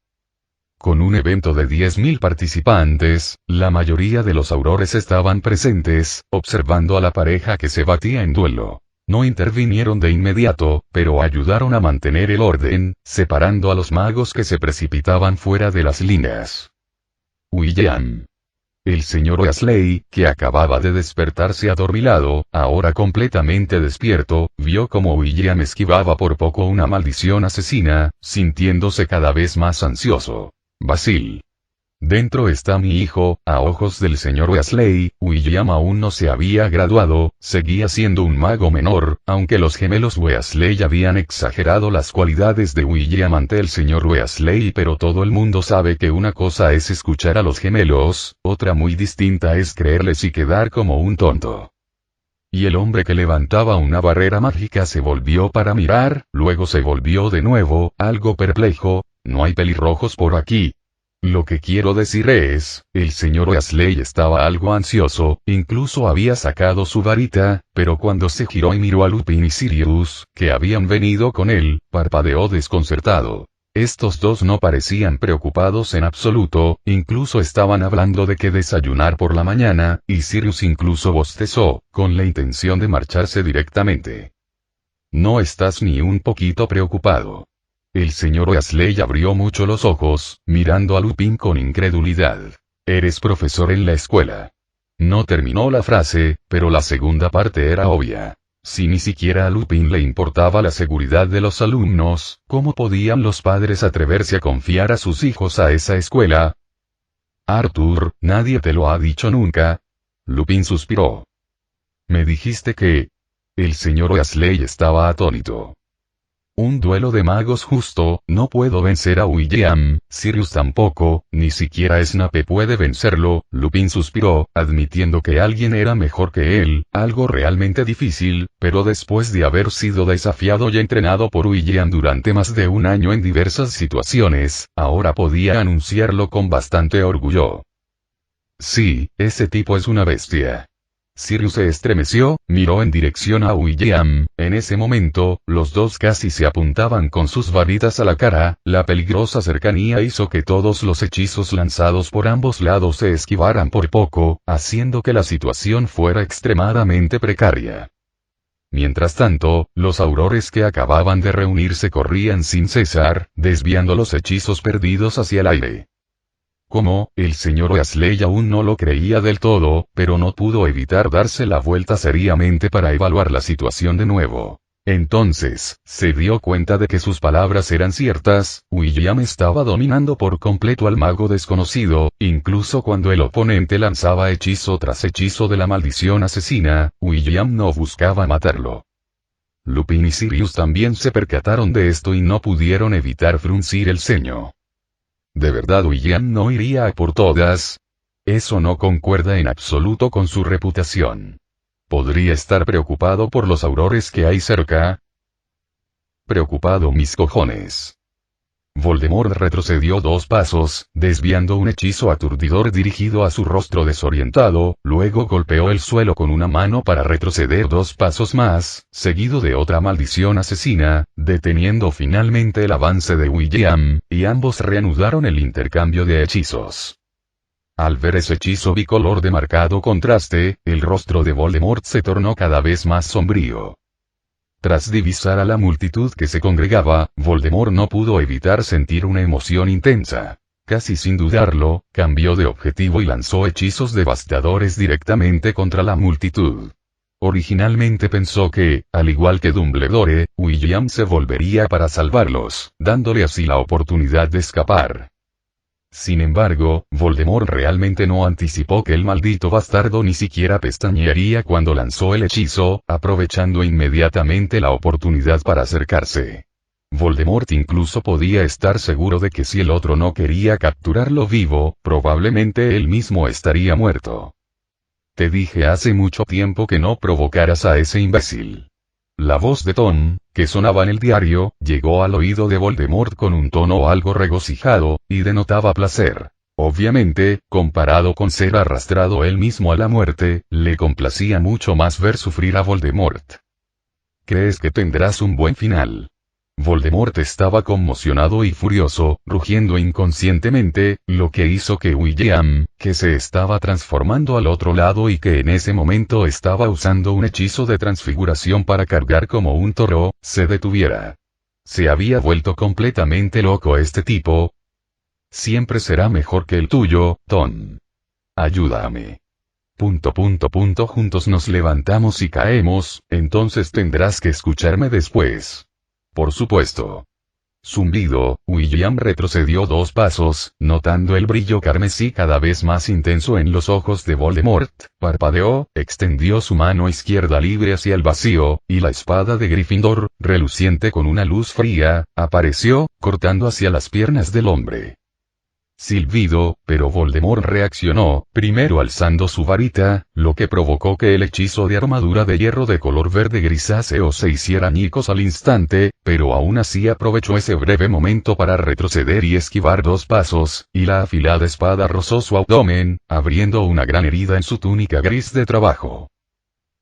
[SPEAKER 2] Con un evento de 10.000 participantes, la mayoría de los aurores estaban presentes, observando a la pareja que se batía en duelo. No intervinieron de inmediato, pero ayudaron a mantener el orden, separando a los magos que se precipitaban fuera de las líneas. William. El señor Weasley, que acababa de despertarse adormilado, ahora completamente despierto, vio cómo William esquivaba por poco una maldición asesina, sintiéndose cada vez más ansioso. Basil. Dentro está mi hijo. A ojos del señor Weasley, William aún no se había graduado, seguía siendo un mago menor, aunque los gemelos Weasley habían exagerado las cualidades de William ante el señor Weasley, pero todo el mundo sabe que una cosa es escuchar a los gemelos, otra muy distinta es creerles y quedar como un tonto. Y el hombre que levantaba una barrera mágica se volvió para mirar, luego se volvió de nuevo, algo perplejo. No hay pelirrojos por aquí. Lo que quiero decir es, el señor Weasley estaba algo ansioso, incluso había sacado su varita, pero cuando se giró y miró a Lupin y Sirius, que habían venido con él, parpadeó desconcertado. Estos dos no parecían preocupados en absoluto, incluso estaban hablando de qué desayunar por la mañana, y Sirius incluso bostezó, con la intención de marcharse directamente. No estás ni un poquito preocupado. El señor Weasley abrió mucho los ojos, mirando a Lupin con incredulidad. Eres profesor en la escuela. No terminó la frase, pero la segunda parte era obvia. Si ni siquiera a Lupin le importaba la seguridad de los alumnos, ¿cómo podían los padres atreverse a confiar a sus hijos a esa escuela? Arthur, nadie te lo ha dicho nunca. Lupin suspiró. Me dijiste que... El señor Weasley estaba atónito. Un duelo de magos justo, no puedo vencer a William, Sirius tampoco, ni siquiera Snape puede vencerlo. Lupin suspiró, admitiendo que alguien era mejor que él, algo realmente difícil, pero después de haber sido desafiado y entrenado por William durante más de un año en diversas situaciones, ahora podía anunciarlo con bastante orgullo. Sí, ese tipo es una bestia. Sirius se estremeció, miró en dirección a William. En ese momento, los dos casi se apuntaban con sus varitas a la cara. La peligrosa cercanía hizo que todos los hechizos lanzados por ambos lados se esquivaran por poco, haciendo que la situación fuera extremadamente precaria. Mientras tanto, los aurores que acababan de reunirse corrían sin cesar, desviando los hechizos perdidos hacia el aire. Como, el señor Weasley aún no lo creía del todo, pero no pudo evitar darse la vuelta seriamente para evaluar la situación de nuevo. Entonces, se dio cuenta de que sus palabras eran ciertas. William estaba dominando por completo al mago desconocido, incluso cuando el oponente lanzaba hechizo tras hechizo de la maldición asesina, William no buscaba matarlo. Lupin y Sirius también se percataron de esto y no pudieron evitar fruncir el ceño. ¿De verdad William no iría a por todas? Eso no concuerda en absoluto con su reputación. ¿Podría estar preocupado por los aurores que hay cerca? Preocupado mis cojones. Voldemort retrocedió 2 pasos, desviando un hechizo aturdidor dirigido a su rostro desorientado, luego golpeó el suelo con una mano para retroceder 2 pasos más, seguido de otra maldición asesina, deteniendo finalmente el avance de William, y ambos reanudaron el intercambio de hechizos. Al ver ese hechizo bicolor de marcado contraste, el rostro de Voldemort se tornó cada vez más sombrío. Tras divisar a la multitud que se congregaba, Voldemort no pudo evitar sentir una emoción intensa. Casi sin dudarlo, cambió de objetivo y lanzó hechizos devastadores directamente contra la multitud. Originalmente pensó que, al igual que Dumbledore, William se volvería para salvarlos, dándole así la oportunidad de escapar. Sin embargo, Voldemort realmente no anticipó que el maldito bastardo ni siquiera pestañearía cuando lanzó el hechizo, aprovechando inmediatamente la oportunidad para acercarse. Voldemort incluso podía estar seguro de que si el otro no quería capturarlo vivo, probablemente él mismo estaría muerto. Te dije hace mucho tiempo que no provocaras a ese imbécil. La voz de Tom, que sonaba en el diario, llegó al oído de Voldemort con un tono algo regocijado, y denotaba placer. Obviamente, comparado con ser arrastrado él mismo a la muerte, le complacía mucho más ver sufrir a Voldemort. ¿Crees que tendrás un buen final? Voldemort estaba conmocionado y furioso, rugiendo inconscientemente, lo que hizo que William, que se estaba transformando al otro lado y que en ese momento estaba usando un hechizo de transfiguración para cargar como un toro, se detuviera. ¿Se había vuelto completamente loco este tipo? Siempre será mejor que el tuyo, Tom. Ayúdame. Juntos nos levantamos y caemos, entonces tendrás que escucharme después. Por supuesto. Zumbido, William retrocedió 2 pasos, notando el brillo carmesí cada vez más intenso en los ojos de Voldemort, parpadeó, extendió su mano izquierda libre hacia el vacío, y la espada de Gryffindor, reluciente con una luz fría, apareció, cortando hacia las piernas del hombre. Silbido, pero Voldemort reaccionó, primero alzando su varita, lo que provocó que el hechizo de armadura de hierro de color verde grisáceo se hiciera añicos al instante, pero aún así aprovechó ese breve momento para retroceder y esquivar 2 pasos, y la afilada espada rozó su abdomen, abriendo una gran herida en su túnica gris de trabajo.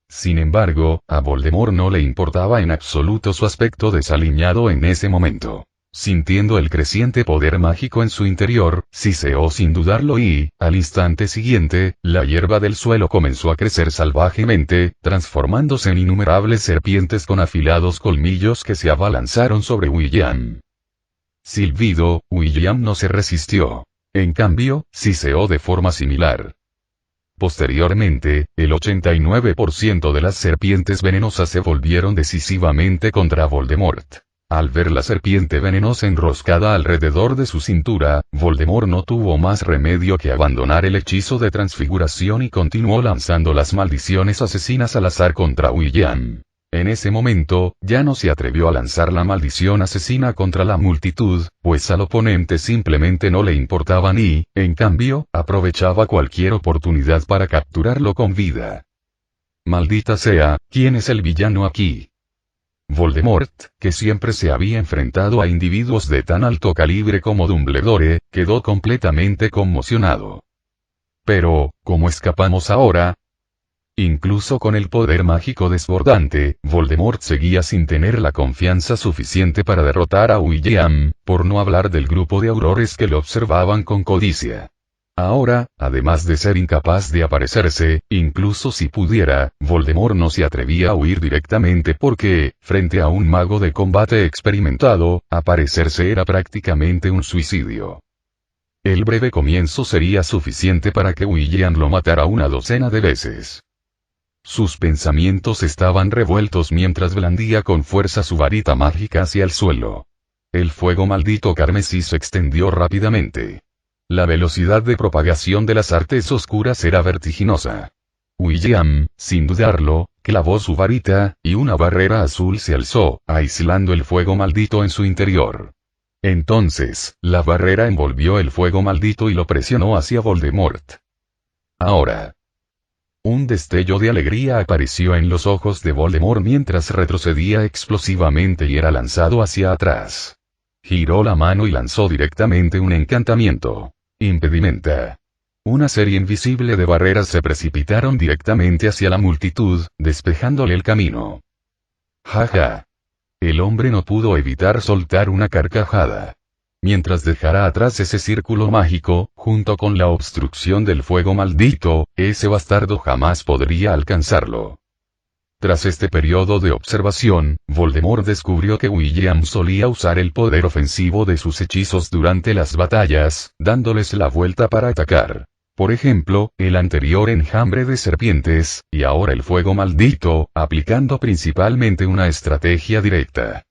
[SPEAKER 2] Sin embargo, a Voldemort no le importaba en absoluto su aspecto desaliñado en ese momento. Sintiendo el creciente poder mágico en su interior, siseó sin dudarlo y, al instante siguiente, la hierba del suelo comenzó a crecer salvajemente, transformándose en innumerables serpientes con afilados colmillos que se abalanzaron sobre William. Silbido, William no se resistió. En cambio, siseó de forma similar. Posteriormente, el 89% de las serpientes venenosas se volvieron decisivamente contra Voldemort. Al ver la serpiente venenosa enroscada alrededor de su cintura, Voldemort no tuvo más remedio que abandonar el hechizo de transfiguración y continuó lanzando las maldiciones asesinas al azar contra William. En ese momento, ya no se atrevió a lanzar la maldición asesina contra la multitud, pues al oponente simplemente no le importaban y, en cambio, aprovechaba cualquier oportunidad para capturarlo con vida. Maldita sea, ¿quién es el villano aquí? Voldemort, que siempre se había enfrentado a individuos de tan alto calibre como Dumbledore, quedó completamente conmocionado. Pero, ¿cómo escapamos ahora? Incluso con el poder mágico desbordante, Voldemort seguía sin tener la confianza suficiente para derrotar a William, por no hablar del grupo de aurores que lo observaban con codicia. Ahora, además de ser incapaz de aparecerse, incluso si pudiera, Voldemort no se atrevía a huir directamente porque, frente a un mago de combate experimentado, aparecerse era prácticamente un suicidio. El breve comienzo sería suficiente para que William lo matara 1 docena de veces. Sus pensamientos estaban revueltos mientras blandía con fuerza su varita mágica hacia el suelo. El fuego maldito carmesí se extendió rápidamente. La velocidad de propagación de las artes oscuras era vertiginosa. William, sin dudarlo, clavó su varita, y una barrera azul se alzó, aislando el fuego maldito en su interior. Entonces, la barrera envolvió el fuego maldito y lo presionó hacia Voldemort. Ahora. Un destello de alegría apareció en los ojos de Voldemort mientras retrocedía explosivamente y era lanzado hacia atrás. Giró la mano y lanzó directamente un encantamiento. Impedimenta. Una serie invisible de barreras se precipitaron directamente hacia la multitud, despejándole el camino. Jaja. El hombre no pudo evitar soltar una carcajada. Mientras dejara atrás ese círculo mágico, junto con la obstrucción del fuego maldito, ese bastardo jamás podría alcanzarlo. Tras este periodo de observación, Voldemort descubrió que William solía usar el poder ofensivo de sus hechizos durante las batallas, dándoles la vuelta para atacar. Por ejemplo, el anterior enjambre de serpientes, y ahora el fuego maldito, aplicando principalmente una estrategia directa.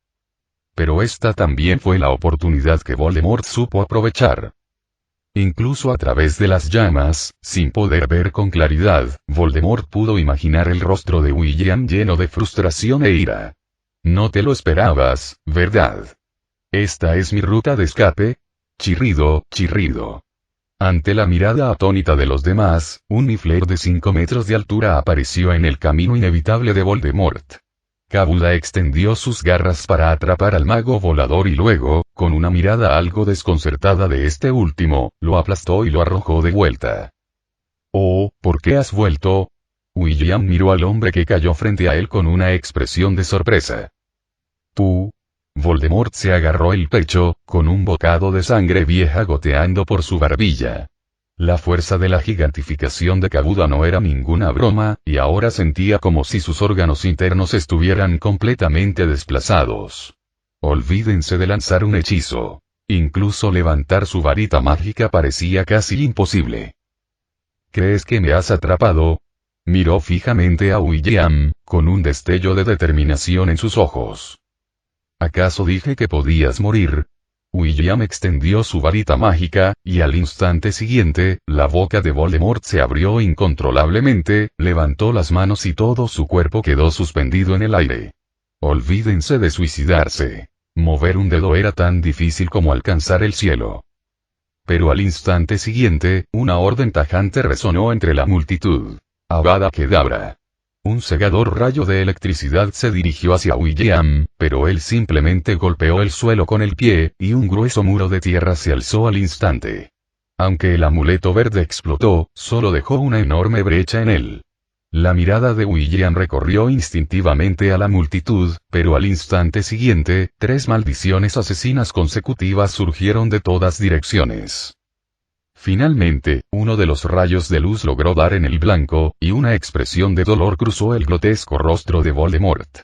[SPEAKER 2] Pero esta también fue la oportunidad que Voldemort supo aprovechar. Incluso a través de las llamas, sin poder ver con claridad, Voldemort pudo imaginar el rostro de William lleno de frustración e ira. No te lo esperabas, ¿verdad? ¿Esta es mi ruta de escape? Chirrido, chirrido. Ante la mirada atónita de los demás, un Niffler de 5 metros de altura apareció en el camino inevitable de Voldemort. Kabuda extendió sus garras para atrapar al mago volador y luego, con una mirada algo desconcertada de este último, lo aplastó y lo arrojó de vuelta. «Oh, ¿por qué has vuelto?» William miró al hombre que cayó frente a él con una expresión de sorpresa. «¿Tú? Voldemort se agarró el pecho, con un bocado de sangre vieja goteando por su barbilla. La fuerza de la gigantificación de Kabuda no era ninguna broma, y ahora sentía como si sus órganos internos estuvieran completamente desplazados. Olvídense de lanzar un hechizo. Incluso levantar su varita mágica parecía casi imposible. ¿Crees que me has atrapado? Miró fijamente a William, con un destello de determinación en sus ojos. ¿Acaso dije que podías morir? William extendió su varita mágica, y al instante siguiente, la boca de Voldemort se abrió incontrolablemente, levantó las manos y todo su cuerpo quedó suspendido en el aire. Olvídense de suicidarse. Mover un dedo era tan difícil como alcanzar el cielo. Pero al instante siguiente, una orden tajante resonó entre la multitud. Avada Kedavra. Un cegador rayo de electricidad se dirigió hacia William, pero él simplemente golpeó el suelo con el pie, y un grueso muro de tierra se alzó al instante. Aunque el amuleto verde explotó, solo dejó una enorme brecha en él. La mirada de William recorrió instintivamente a la multitud, pero al instante siguiente, 3 maldiciones asesinas consecutivas surgieron de todas direcciones. Finalmente, uno de los rayos de luz logró dar en el blanco, y una expresión de dolor cruzó el grotesco rostro de Voldemort.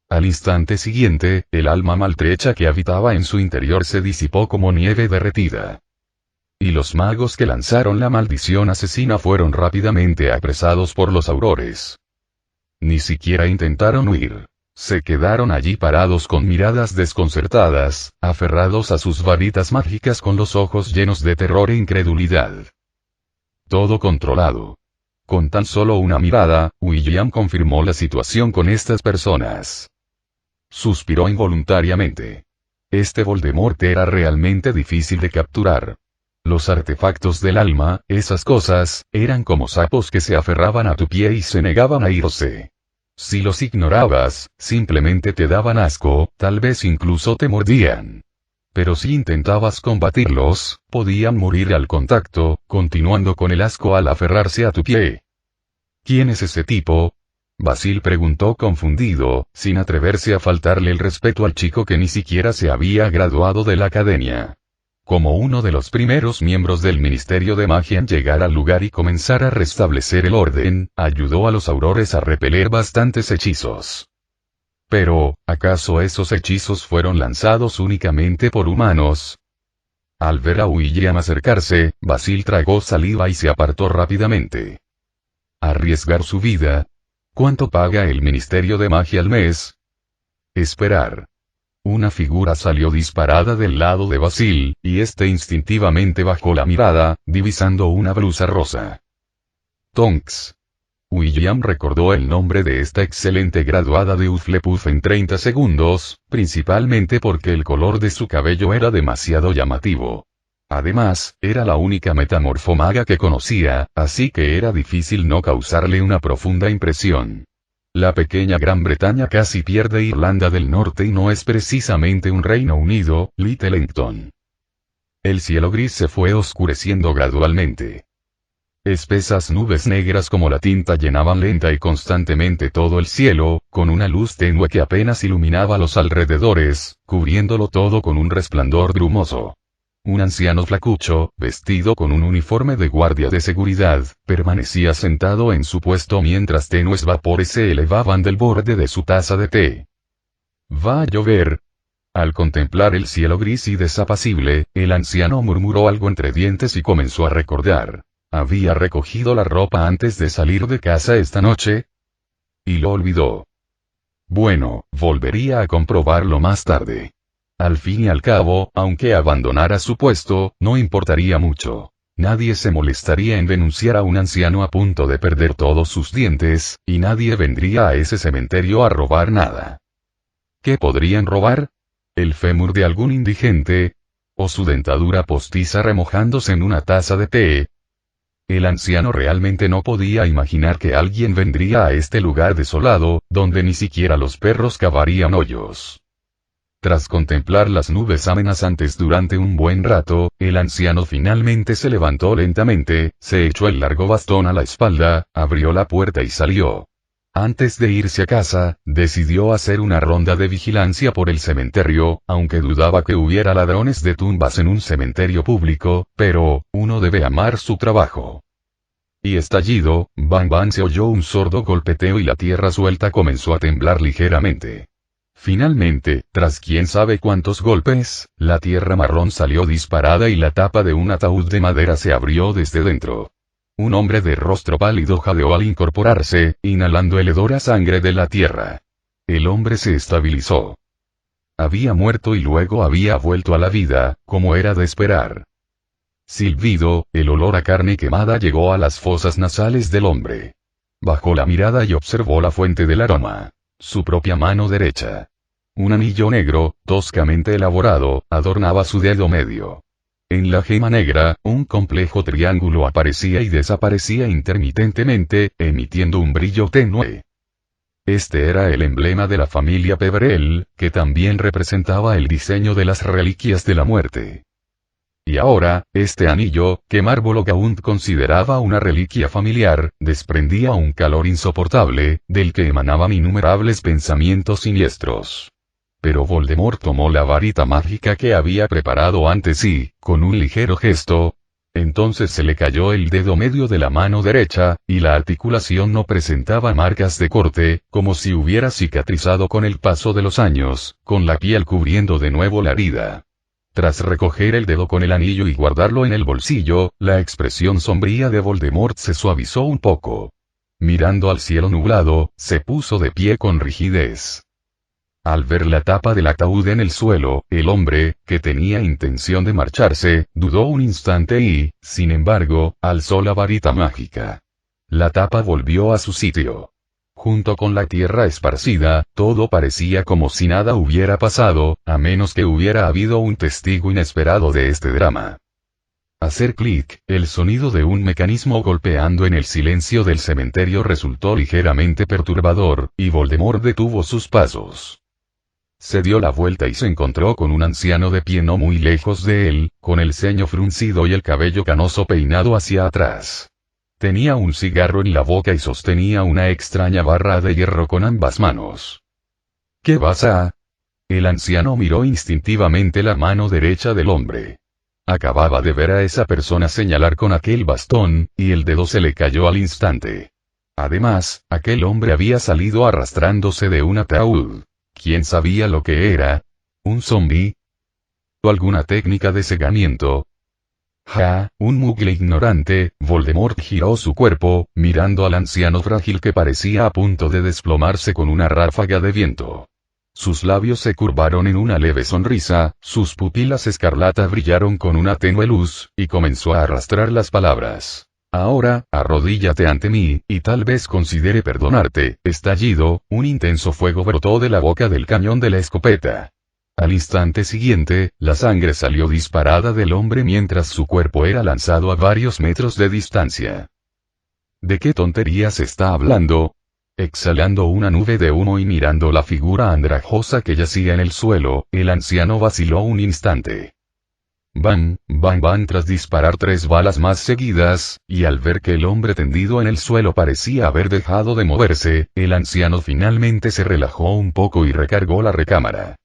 [SPEAKER 2] Al instante siguiente, el alma maltrecha que habitaba en su interior se disipó como nieve derretida. Y los magos que lanzaron la maldición asesina fueron rápidamente apresados por los aurores. Ni siquiera intentaron huir. Se quedaron allí parados con miradas desconcertadas, aferrados a sus varitas mágicas con los ojos llenos de terror e incredulidad. Todo controlado. Con tan solo una mirada, William confirmó la situación con estas personas. Suspiró involuntariamente. Este Voldemort era realmente difícil de capturar. Los artefactos del alma, esas cosas, eran como sapos que se aferraban a tu pie y se negaban a irse. Si los ignorabas, simplemente te daban asco, tal vez incluso te mordían. Pero si intentabas combatirlos, podían morir al contacto, continuando con el asco al aferrarse a tu pie. ¿Quién es ese tipo? Basil preguntó confundido, sin atreverse a faltarle el respeto al chico que ni siquiera se había graduado de la academia. Como uno de los primeros miembros del Ministerio de Magia en llegar al lugar y comenzar a restablecer el orden, ayudó a los aurores a repeler bastantes hechizos. Pero, ¿acaso esos hechizos fueron lanzados únicamente por humanos? Al ver a William acercarse, Basil tragó saliva y se apartó rápidamente. ¿Arriesgar su vida? ¿Cuánto paga el Ministerio de Magia al mes? Esperar. Una figura salió disparada del lado de Basil, y este instintivamente bajó la mirada, divisando una blusa rosa. Tonks. William recordó el nombre de esta excelente graduada de Hufflepuff en 30 segundos, principalmente porque el color de su cabello era demasiado llamativo. Además, era la única metamorfomaga que conocía, así que era difícil no causarle una profunda impresión. La pequeña Gran Bretaña casi pierde Irlanda del Norte y no es precisamente un Reino Unido, Littleton. El cielo gris se fue oscureciendo gradualmente. Espesas nubes negras como la tinta llenaban lenta y constantemente todo el cielo, con una luz tenue que apenas iluminaba los alrededores, cubriéndolo todo con un resplandor brumoso. Un anciano flacucho, vestido con un uniforme de guardia de seguridad, permanecía sentado en su puesto mientras tenues vapores se elevaban del borde de su taza de té. ¿Va a llover? Al contemplar el cielo gris y desapacible, el anciano murmuró algo entre dientes y comenzó a recordar. ¿Había recogido la ropa antes de salir de casa esta noche? Y lo olvidó. Bueno, volvería a comprobarlo más tarde. Al fin y al cabo, aunque abandonara su puesto, no importaría mucho. Nadie se molestaría en denunciar a un anciano a punto de perder todos sus dientes, y nadie vendría a ese cementerio a robar nada. ¿Qué podrían robar? ¿El fémur de algún indigente? ¿O su dentadura postiza remojándose en una taza de té? El anciano realmente no podía imaginar que alguien vendría a este lugar desolado, donde ni siquiera los perros cavarían hoyos. Tras contemplar las nubes amenazantes durante un buen rato, el anciano finalmente se levantó lentamente, se echó el largo bastón a la espalda, abrió la puerta y salió. Antes de irse a casa, decidió hacer una ronda de vigilancia por el cementerio, aunque dudaba que hubiera ladrones de tumbas en un cementerio público, pero, uno debe amar su trabajo. Y estallido, bang bang, se oyó un sordo golpeteo y la tierra suelta comenzó a temblar ligeramente. Finalmente, tras quién sabe cuántos golpes, la tierra marrón salió disparada y la tapa de un ataúd de madera se abrió desde dentro. Un hombre de rostro pálido jadeó al incorporarse, inhalando el hedor a sangre de la tierra. El hombre se estabilizó. Había muerto y luego había vuelto a la vida, como era de esperar. Silbido, el olor a carne quemada llegó a las fosas nasales del hombre. Bajó la mirada y observó la fuente del aroma. Su propia mano derecha. Un anillo negro, toscamente elaborado, adornaba su dedo medio. En la gema negra, un complejo triángulo aparecía y desaparecía intermitentemente, emitiendo un brillo tenue. Este era el emblema de la familia Peverell, que también representaba el diseño de las reliquias de la muerte. Y ahora, este anillo, que Marvolo Gaunt consideraba una reliquia familiar, desprendía un calor insoportable, del que emanaban innumerables pensamientos siniestros. Pero Voldemort tomó la varita mágica que había preparado antes y, con un ligero gesto, entonces se le cayó el dedo medio de la mano derecha, y la articulación no presentaba marcas de corte, como si hubiera cicatrizado con el paso de los años, con la piel cubriendo de nuevo la herida. Tras recoger el dedo con el anillo y guardarlo en el bolsillo, la expresión sombría de Voldemort se suavizó un poco. Mirando al cielo nublado, se puso de pie con rigidez. Al ver la tapa del ataúd en el suelo, el hombre, que tenía intención de marcharse, dudó un instante y, sin embargo, alzó la varita mágica. La tapa volvió a su sitio. Junto con la tierra esparcida, todo parecía como si nada hubiera pasado, a menos que hubiera habido un testigo inesperado de este drama. Hacer clic, el sonido de un mecanismo golpeando en el silencio del cementerio resultó ligeramente perturbador, y Voldemort detuvo sus pasos. Se dio la vuelta y se encontró con un anciano de pie no muy lejos de él, con el ceño fruncido y el cabello canoso peinado hacia atrás. Tenía un cigarro en la boca y sostenía una extraña barra de hierro con ambas manos. ¿Qué pasa? El anciano miró instintivamente la mano derecha del hombre. Acababa de ver a esa persona señalar con aquel bastón, y el dedo se le cayó al instante. Además, aquel hombre había salido arrastrándose de un ataúd. ¿Quién sabía lo que era? ¿Un zombi? ¿O alguna técnica de cegamiento? ¡Ja! Un mugle ignorante. Voldemort giró su cuerpo, mirando al anciano frágil que parecía a punto de desplomarse con una ráfaga de viento. Sus labios se curvaron en una leve sonrisa, sus pupilas escarlata brillaron con una tenue luz, y comenzó a arrastrar las palabras. Ahora, arrodíllate ante mí, y tal vez considere perdonarte. Estallido, un intenso fuego brotó de la boca del cañón de la escopeta. Al instante siguiente, la sangre salió disparada del hombre mientras su cuerpo era lanzado a varios metros de distancia. ¿De qué tonterías está hablando? Exhalando una nube de humo y mirando la figura andrajosa que yacía en el suelo, el anciano vaciló un instante. Bang, bang, bang, tras disparar 3 balas más seguidas, y al ver que el hombre tendido en el suelo parecía haber dejado de moverse, el anciano finalmente se relajó un poco y recargó la recámara.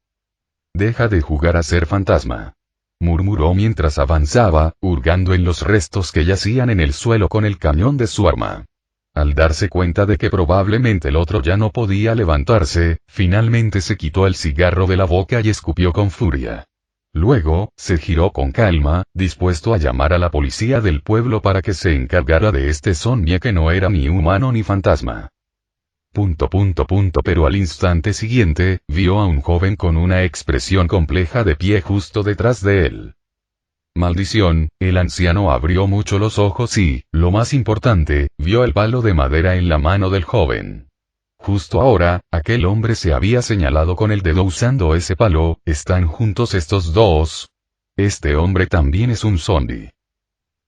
[SPEAKER 2] Deja de jugar a ser fantasma, murmuró mientras avanzaba, hurgando en los restos que yacían en el suelo con el cañón de su arma. Al darse cuenta de que probablemente el otro ya no podía levantarse, finalmente se quitó el cigarro de la boca y escupió con furia. Luego, se giró con calma, dispuesto a llamar a la policía del pueblo para que se encargara de este zombie que no era ni humano ni fantasma. Pero al instante siguiente, vio a un joven con una expresión compleja de pie justo detrás de él. Maldición, el anciano abrió mucho los ojos y, lo más importante, vio el palo de madera en la mano del joven. Justo ahora, aquel hombre se había señalado con el dedo usando ese palo. ¿Están juntos estos dos? Este hombre también es un zombie.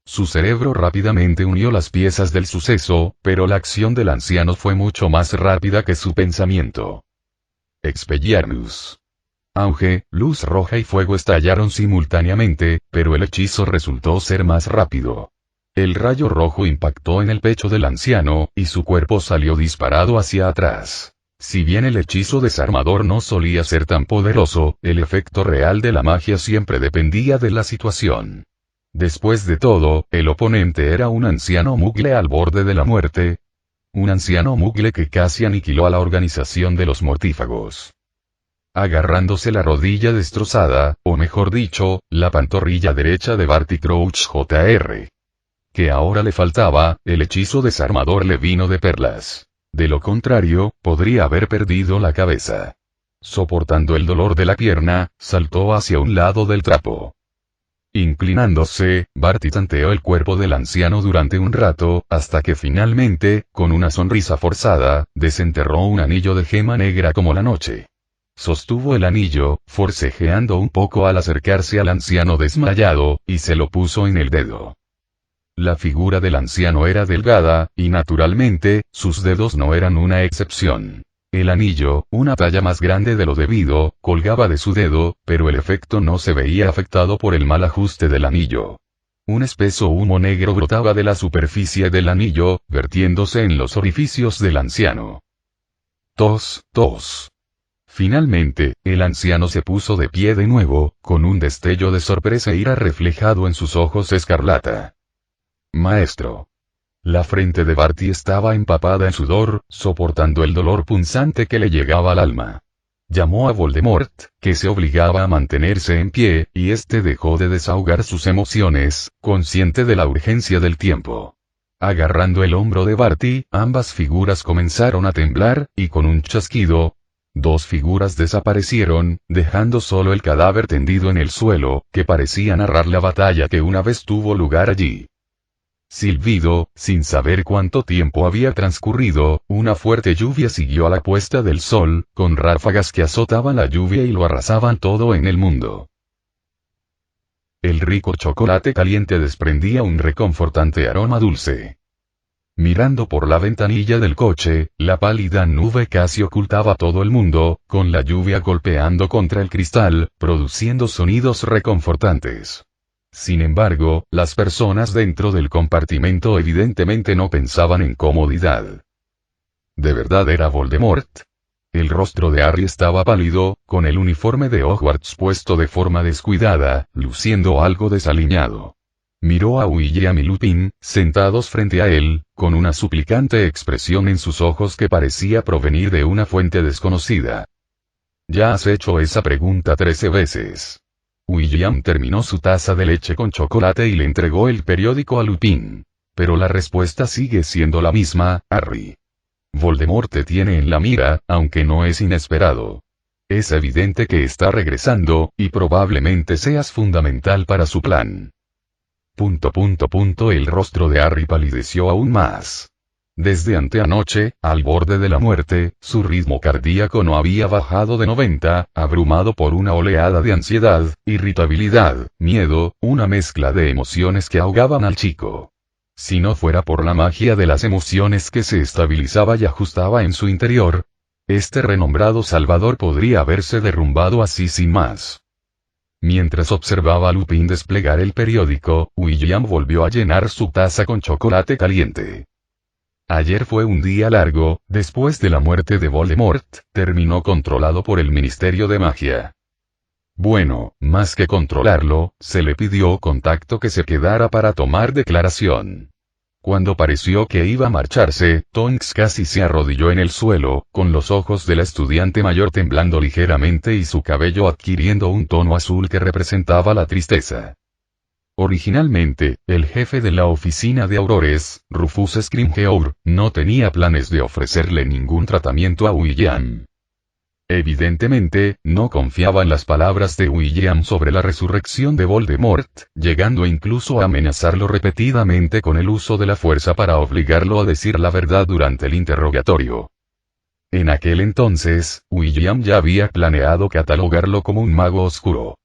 [SPEAKER 2] Su cerebro rápidamente unió las piezas del suceso, pero la acción del anciano fue mucho más rápida que su pensamiento. Expelliarmus. Auge, luz roja y fuego estallaron simultáneamente, pero el hechizo resultó ser más rápido. El rayo rojo impactó en el pecho del anciano, y su cuerpo salió disparado hacia atrás. Si bien el hechizo desarmador no solía ser tan poderoso, el efecto real de la magia siempre dependía de la situación. Después de todo, el oponente era un anciano mugle al borde de la muerte. Un anciano mugle que casi aniquiló a la organización de los mortífagos. Agarrándose la rodilla destrozada, o mejor dicho, la pantorrilla derecha de Barty Crouch Jr. Que ahora le faltaba, el hechizo desarmador le vino de perlas. De lo contrario, podría haber perdido la cabeza. Soportando el dolor de la pierna, saltó hacia un lado del trapo. Inclinándose, Barty tanteó el cuerpo del anciano durante un rato, hasta que finalmente, con una sonrisa forzada, desenterró un anillo de gema negra como la noche. Sostuvo el anillo, forcejeando un poco al acercarse al anciano desmayado, y se lo puso en el dedo. La figura del anciano era delgada, y naturalmente, sus dedos no eran una excepción. El anillo, una talla más grande de lo debido, colgaba de su dedo, pero el efecto no se veía afectado por el mal ajuste del anillo. Un espeso humo negro brotaba de la superficie del anillo, vertiéndose en los orificios del anciano. Tos, tos. Finalmente, el anciano se puso de pie de nuevo, con un destello de sorpresa e ira reflejado en sus ojos escarlata. Maestro. La frente de Barty estaba empapada en sudor, soportando el dolor punzante que le llegaba al alma. Llamó a Voldemort, que se obligaba a mantenerse en pie, y este dejó de desahogar sus emociones, consciente de la urgencia del tiempo. Agarrando el hombro de Barty, ambas figuras comenzaron a temblar, y con un chasquido, dos figuras desaparecieron, dejando solo el cadáver tendido en el suelo, que parecía narrar la batalla que una vez tuvo lugar allí. Silbido, sin saber cuánto tiempo había transcurrido, una fuerte lluvia siguió a la puesta del sol, con ráfagas que azotaban la lluvia y lo arrasaban todo en el mundo. El rico chocolate caliente desprendía un reconfortante aroma dulce. Mirando por la ventanilla del coche, la pálida nube casi ocultaba todo el mundo, con la lluvia golpeando contra el cristal, produciendo sonidos reconfortantes. Sin embargo, las personas dentro del compartimento evidentemente no pensaban en comodidad. ¿De verdad era Voldemort? El rostro de Harry estaba pálido, con el uniforme de Hogwarts puesto de forma descuidada, luciendo algo desaliñado. Miró a William y Lupin, sentados frente a él, con una suplicante expresión en sus ojos que parecía provenir de una fuente desconocida. Ya has hecho esa pregunta 13 veces. William terminó su taza de leche con chocolate y le entregó el periódico a Lupin. Pero la respuesta sigue siendo la misma, Harry. Voldemort te tiene en la mira, aunque no es inesperado. Es evidente que está regresando, y probablemente seas fundamental para su plan. El rostro de Harry palideció aún más. Desde anteanoche, al borde de la muerte, su ritmo cardíaco no había bajado de 90, abrumado por una oleada de ansiedad, irritabilidad, miedo, una mezcla de emociones que ahogaban al chico. Si no fuera por la magia de las emociones que se estabilizaba y ajustaba en su interior, este renombrado salvador podría haberse derrumbado así sin más. Mientras observaba a Lupin desplegar el periódico, William volvió a llenar su taza con chocolate caliente. Ayer fue un día largo, después de la muerte de Voldemort, terminó controlado por el Ministerio de Magia. Bueno, más que controlarlo, se le pidió contacto que se quedara para tomar declaración. Cuando pareció que iba a marcharse, Tonks casi se arrodilló en el suelo, con los ojos de la estudiante mayor temblando ligeramente y su cabello adquiriendo un tono azul que representaba la tristeza. Originalmente, el jefe de la oficina de Aurores, Rufus Scrimgeour, no tenía planes de ofrecerle ningún tratamiento a William. Evidentemente, no confiaba en las palabras de William sobre la resurrección de Voldemort, llegando incluso a amenazarlo repetidamente con el uso de la fuerza para obligarlo a decir la verdad durante el interrogatorio. En aquel entonces, William ya había planeado catalogarlo como un mago oscuro.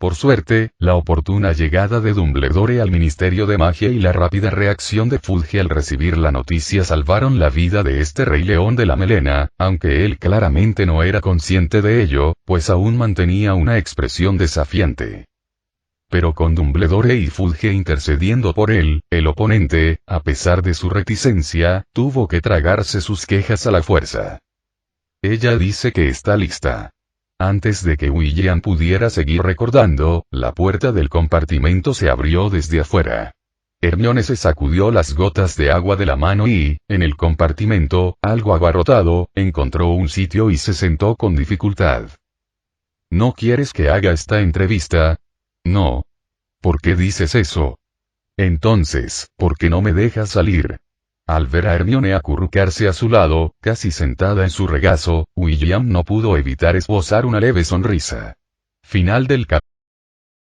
[SPEAKER 2] Por suerte, la oportuna llegada de Dumbledore al Ministerio de Magia y la rápida reacción de Fudge al recibir la noticia salvaron la vida de este Rey León de la Melena, aunque él claramente no era consciente de ello, pues aún mantenía una expresión desafiante. Pero con Dumbledore y Fudge intercediendo por él, el oponente, a pesar de su reticencia, tuvo que tragarse sus quejas a la fuerza. Ella dice que está lista. Antes de que William pudiera seguir recordando, la puerta del compartimento se abrió desde afuera. Hermione se sacudió las gotas de agua de la mano y, en el compartimento, algo abarrotado, encontró un sitio y se sentó con dificultad. ¿No quieres que haga esta entrevista? No. ¿Por qué dices eso? Entonces, ¿por qué no me dejas salir? Al ver a Hermione acurrucarse a su lado, casi sentada en su regazo, William no pudo evitar esbozar una leve sonrisa. Final del capítulo.